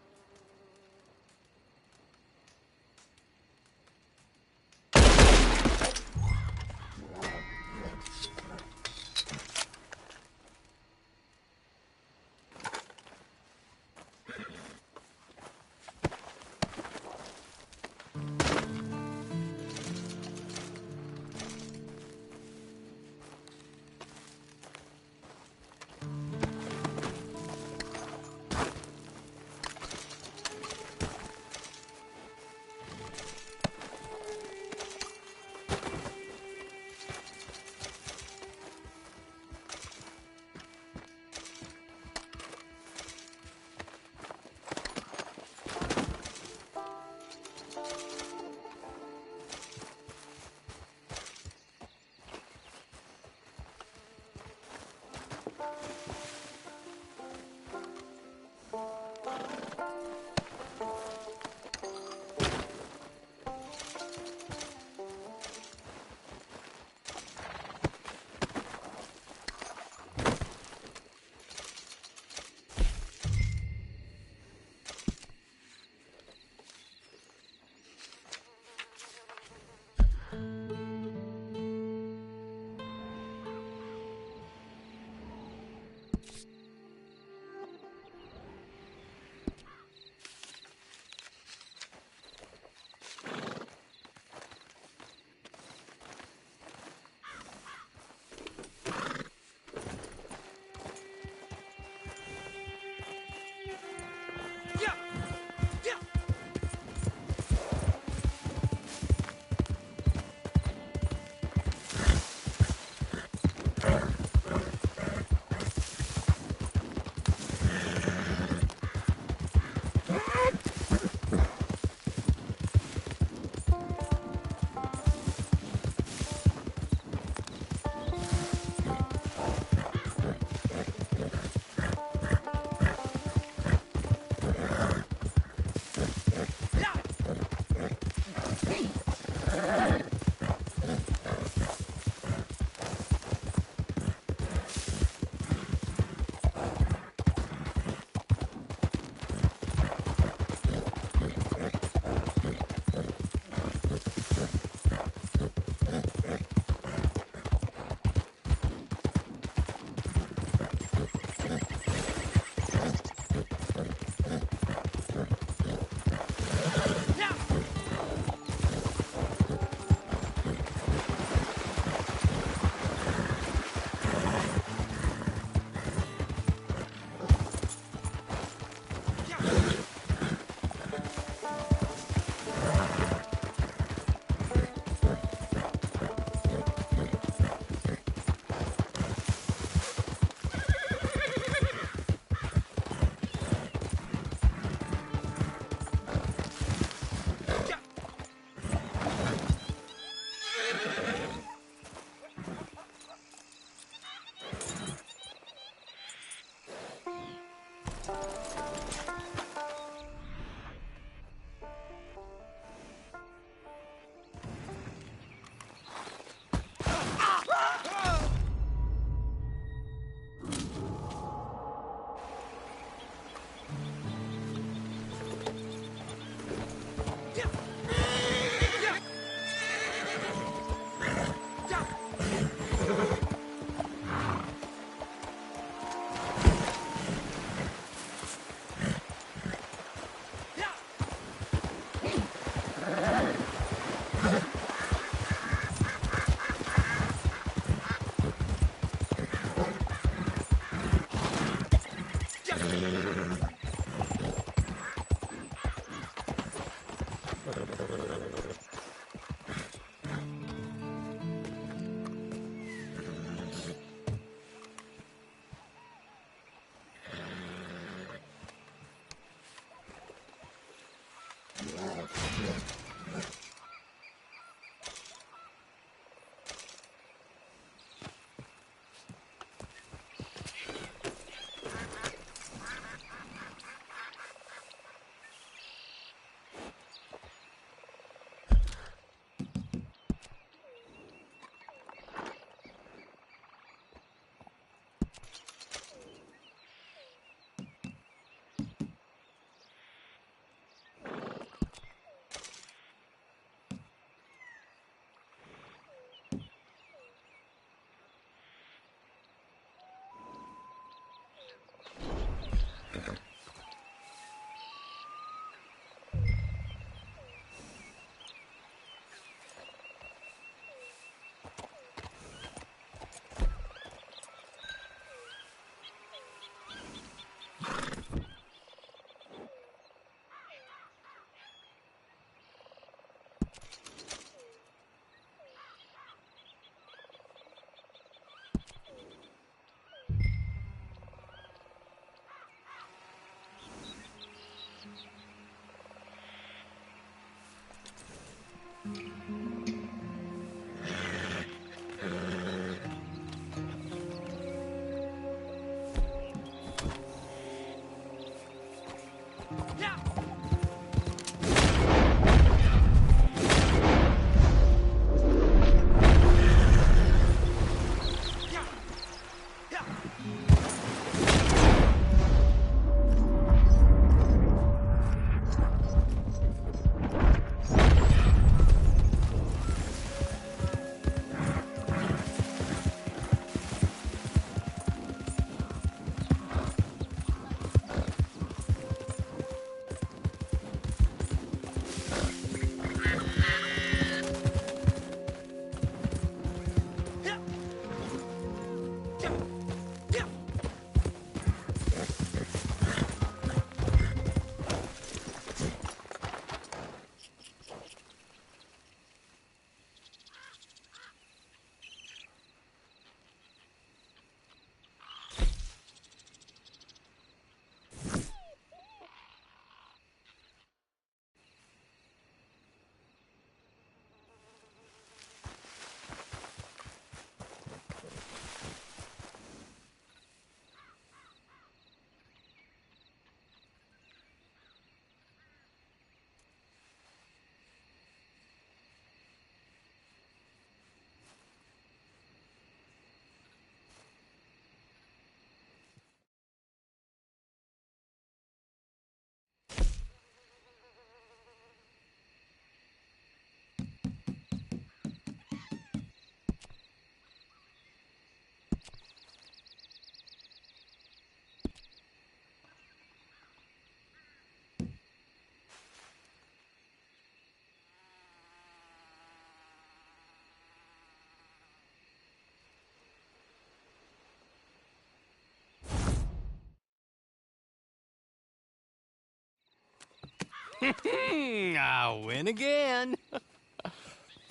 I win again.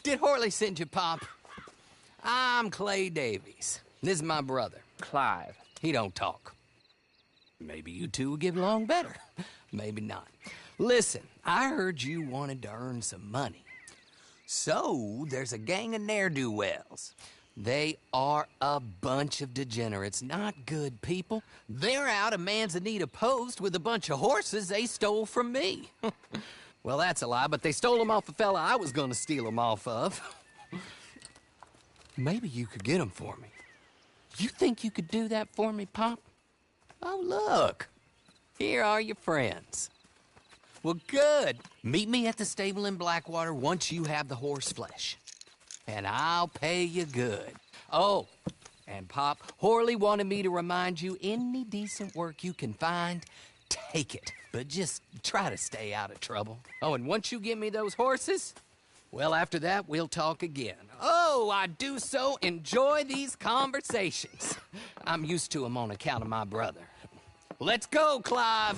Did Horley send you, Pop? I'm Clay Davies. This is my brother, Clive. He don't talk. Maybe you two will get along better. Maybe not. Listen, I heard you wanted to earn some money. So, there's a gang of ne'er-do-wells. They are a bunch of degenerates, not good people. They're out of Manzanita Post with a bunch of horses they stole from me. Well, that's a lie, but they stole them off a fella I was gonna steal them off of. Maybe you could get them for me. You think you could do that for me, Pop? Oh, look. Here are your friends. Well, good. Meet me at the stable in Blackwater once you have the horse flesh. And I'll pay you good. Oh, and Pop, Horley wanted me to remind you, any decent work you can find, take it. But just try to stay out of trouble. Oh, and once you give me those horses, well, after that, we'll talk again. Oh, I do so enjoy these conversations. I'm used to them on account of my brother. Let's go, Clive.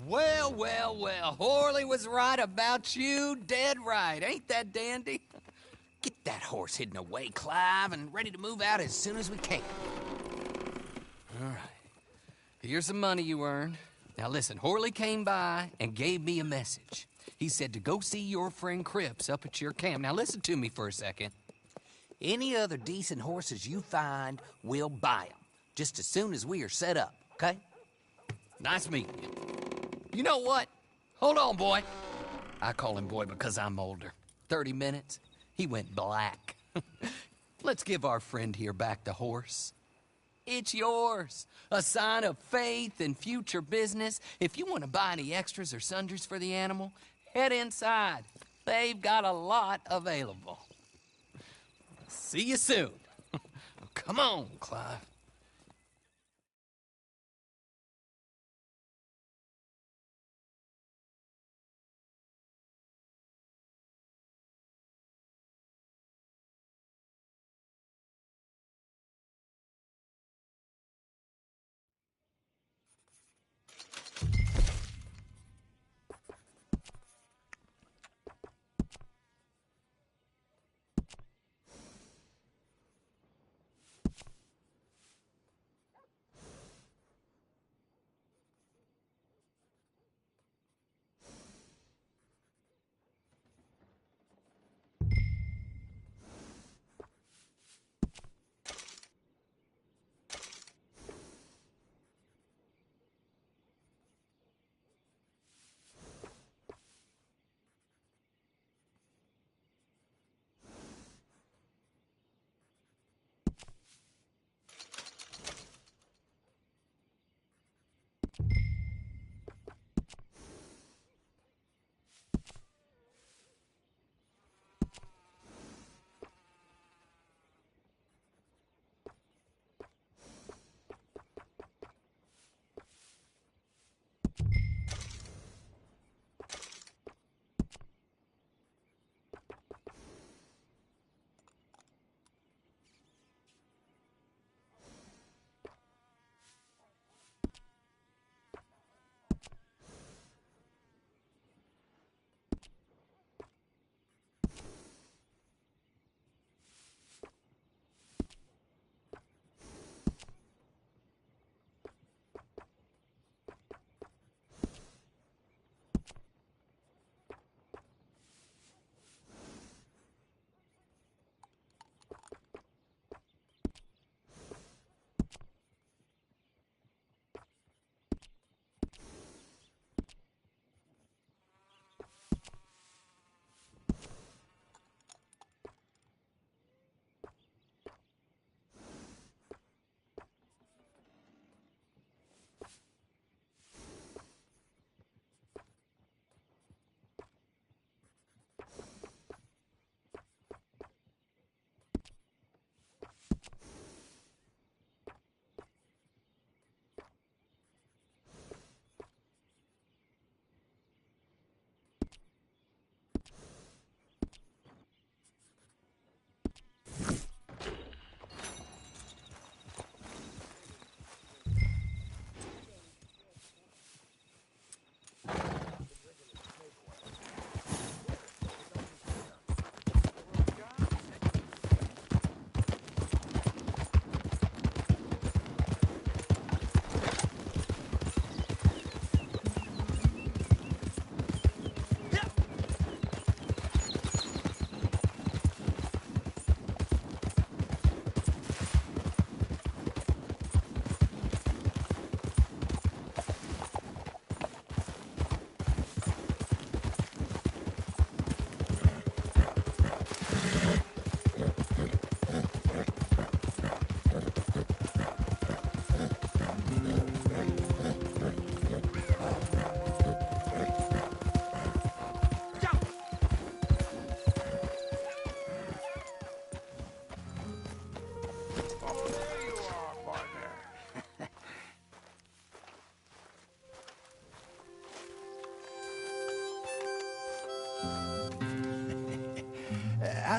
Well, well, well. Horley was right about you. Dead right. Ain't that dandy? Get that horse hidden away, Clive, and ready to move out as soon as we can. All right. Here's the money you earned. Now listen, Horley came by and gave me a message. He said to go see your friend Cripps up at your camp. Now listen to me for a second. Any other decent horses you find, we'll buy them. Just as soon as we are set up, okay? Nice meeting you. You know what? Hold on, boy. I call him boy because I'm older. 30 minutes, he went black. Let's give our friend here back the horse. It's yours. A sign of faith and future business. If you want to buy any extras or sundries for the animal, head inside. They've got a lot available. See you soon. Come on, Clive.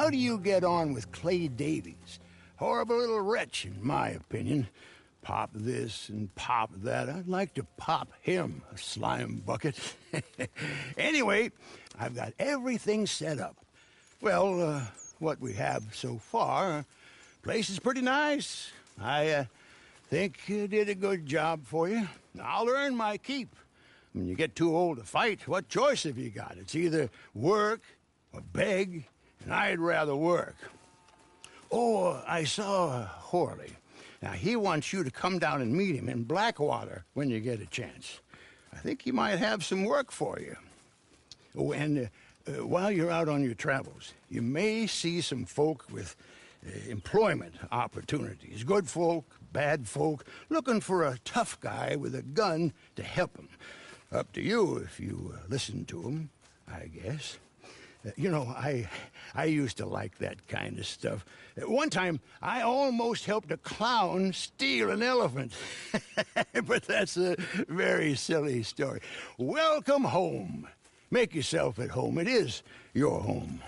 How do you get on with Clay Davies? Horrible little wretch, in my opinion. pop this and pop that. I'd like to pop him, a slime bucket. Anyway, I've got everything set up. Well, what we have so far, place is pretty nice. I think you did a good job for you. I'll earn my keep. When you get too old to fight, what choice have you got? It's either work or beg, and I'd rather work. Oh, I saw Horley. Now, he wants you to come down and meet him in Blackwater when you get a chance. I think he might have some work for you. Oh, and while you're out on your travels, you may see some folk with employment opportunities. Good folk, bad folk, looking for a tough guy with a gun to help them. Up to you if you listen to them, I guess. You know, I used to like that kind of stuff. One time, I almost helped a clown steal an elephant. But that's a very silly story. Welcome home. Make yourself at home. It is your home.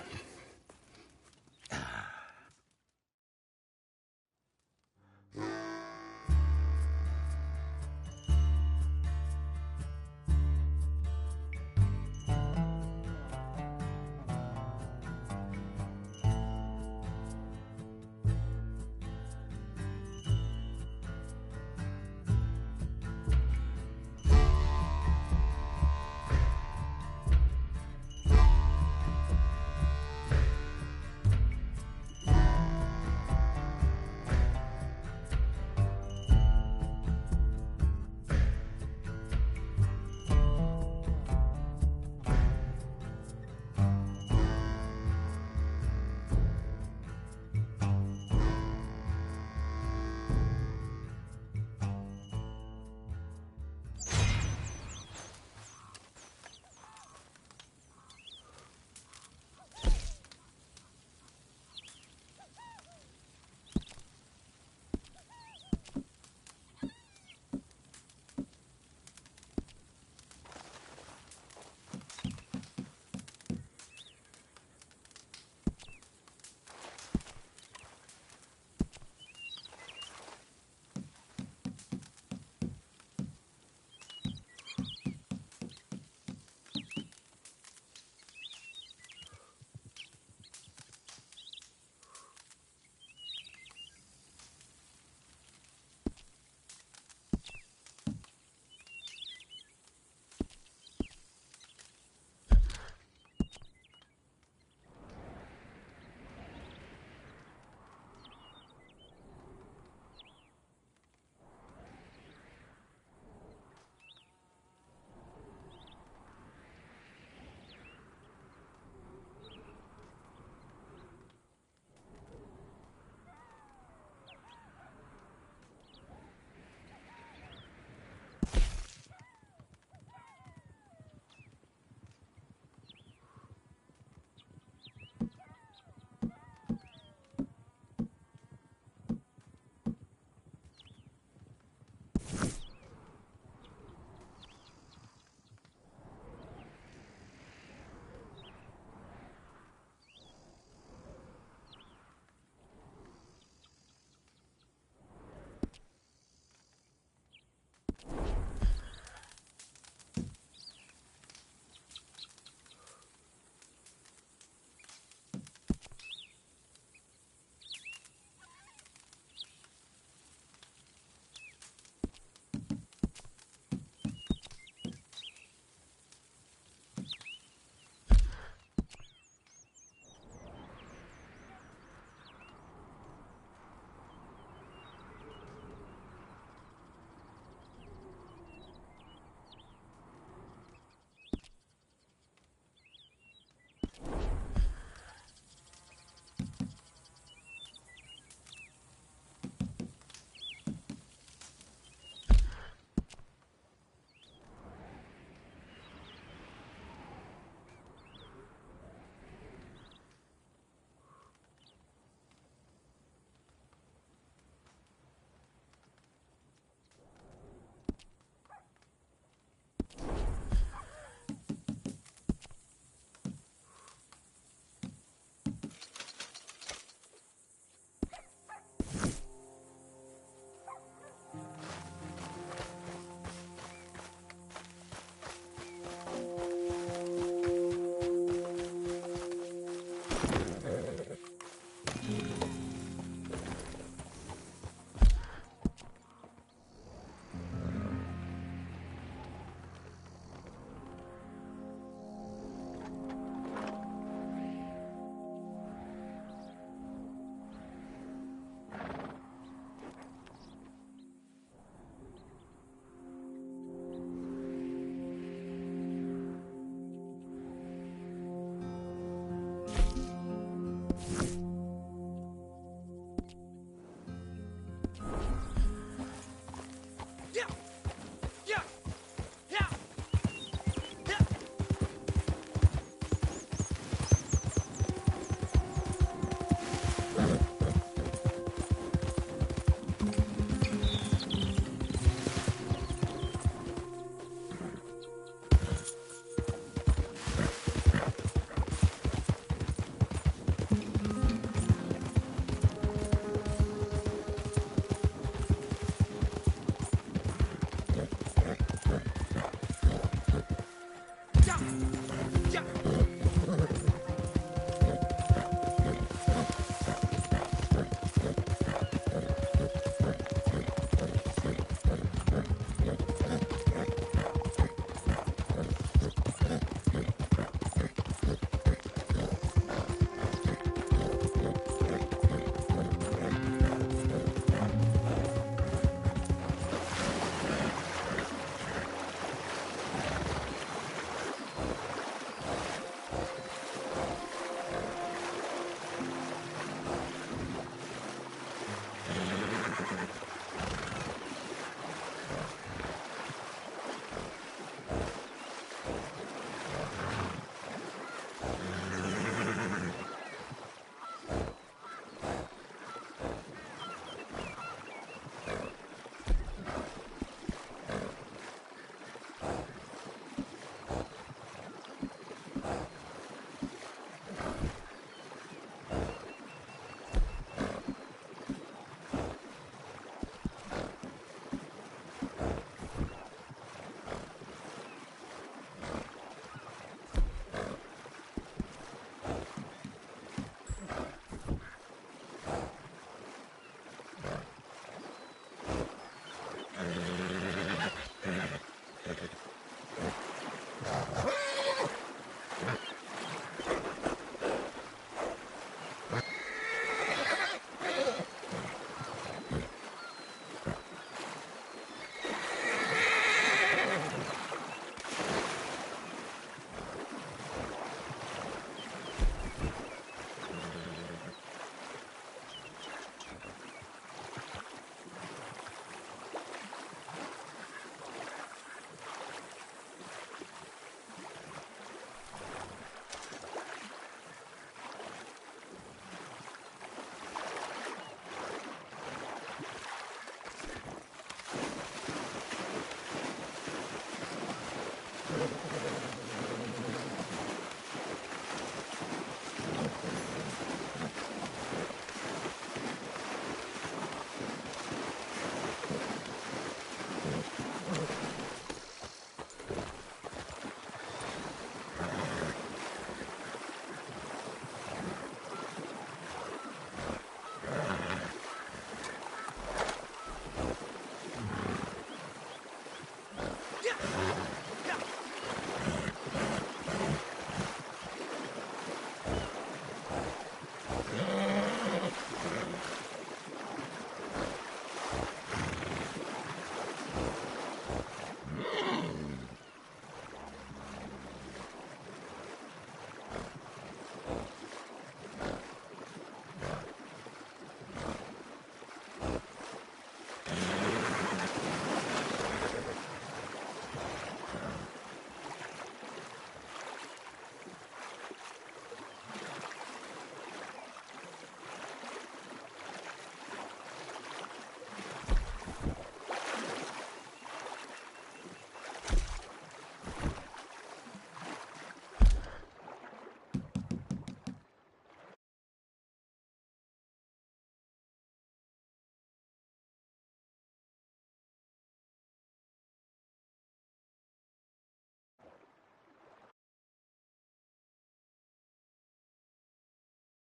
Jump!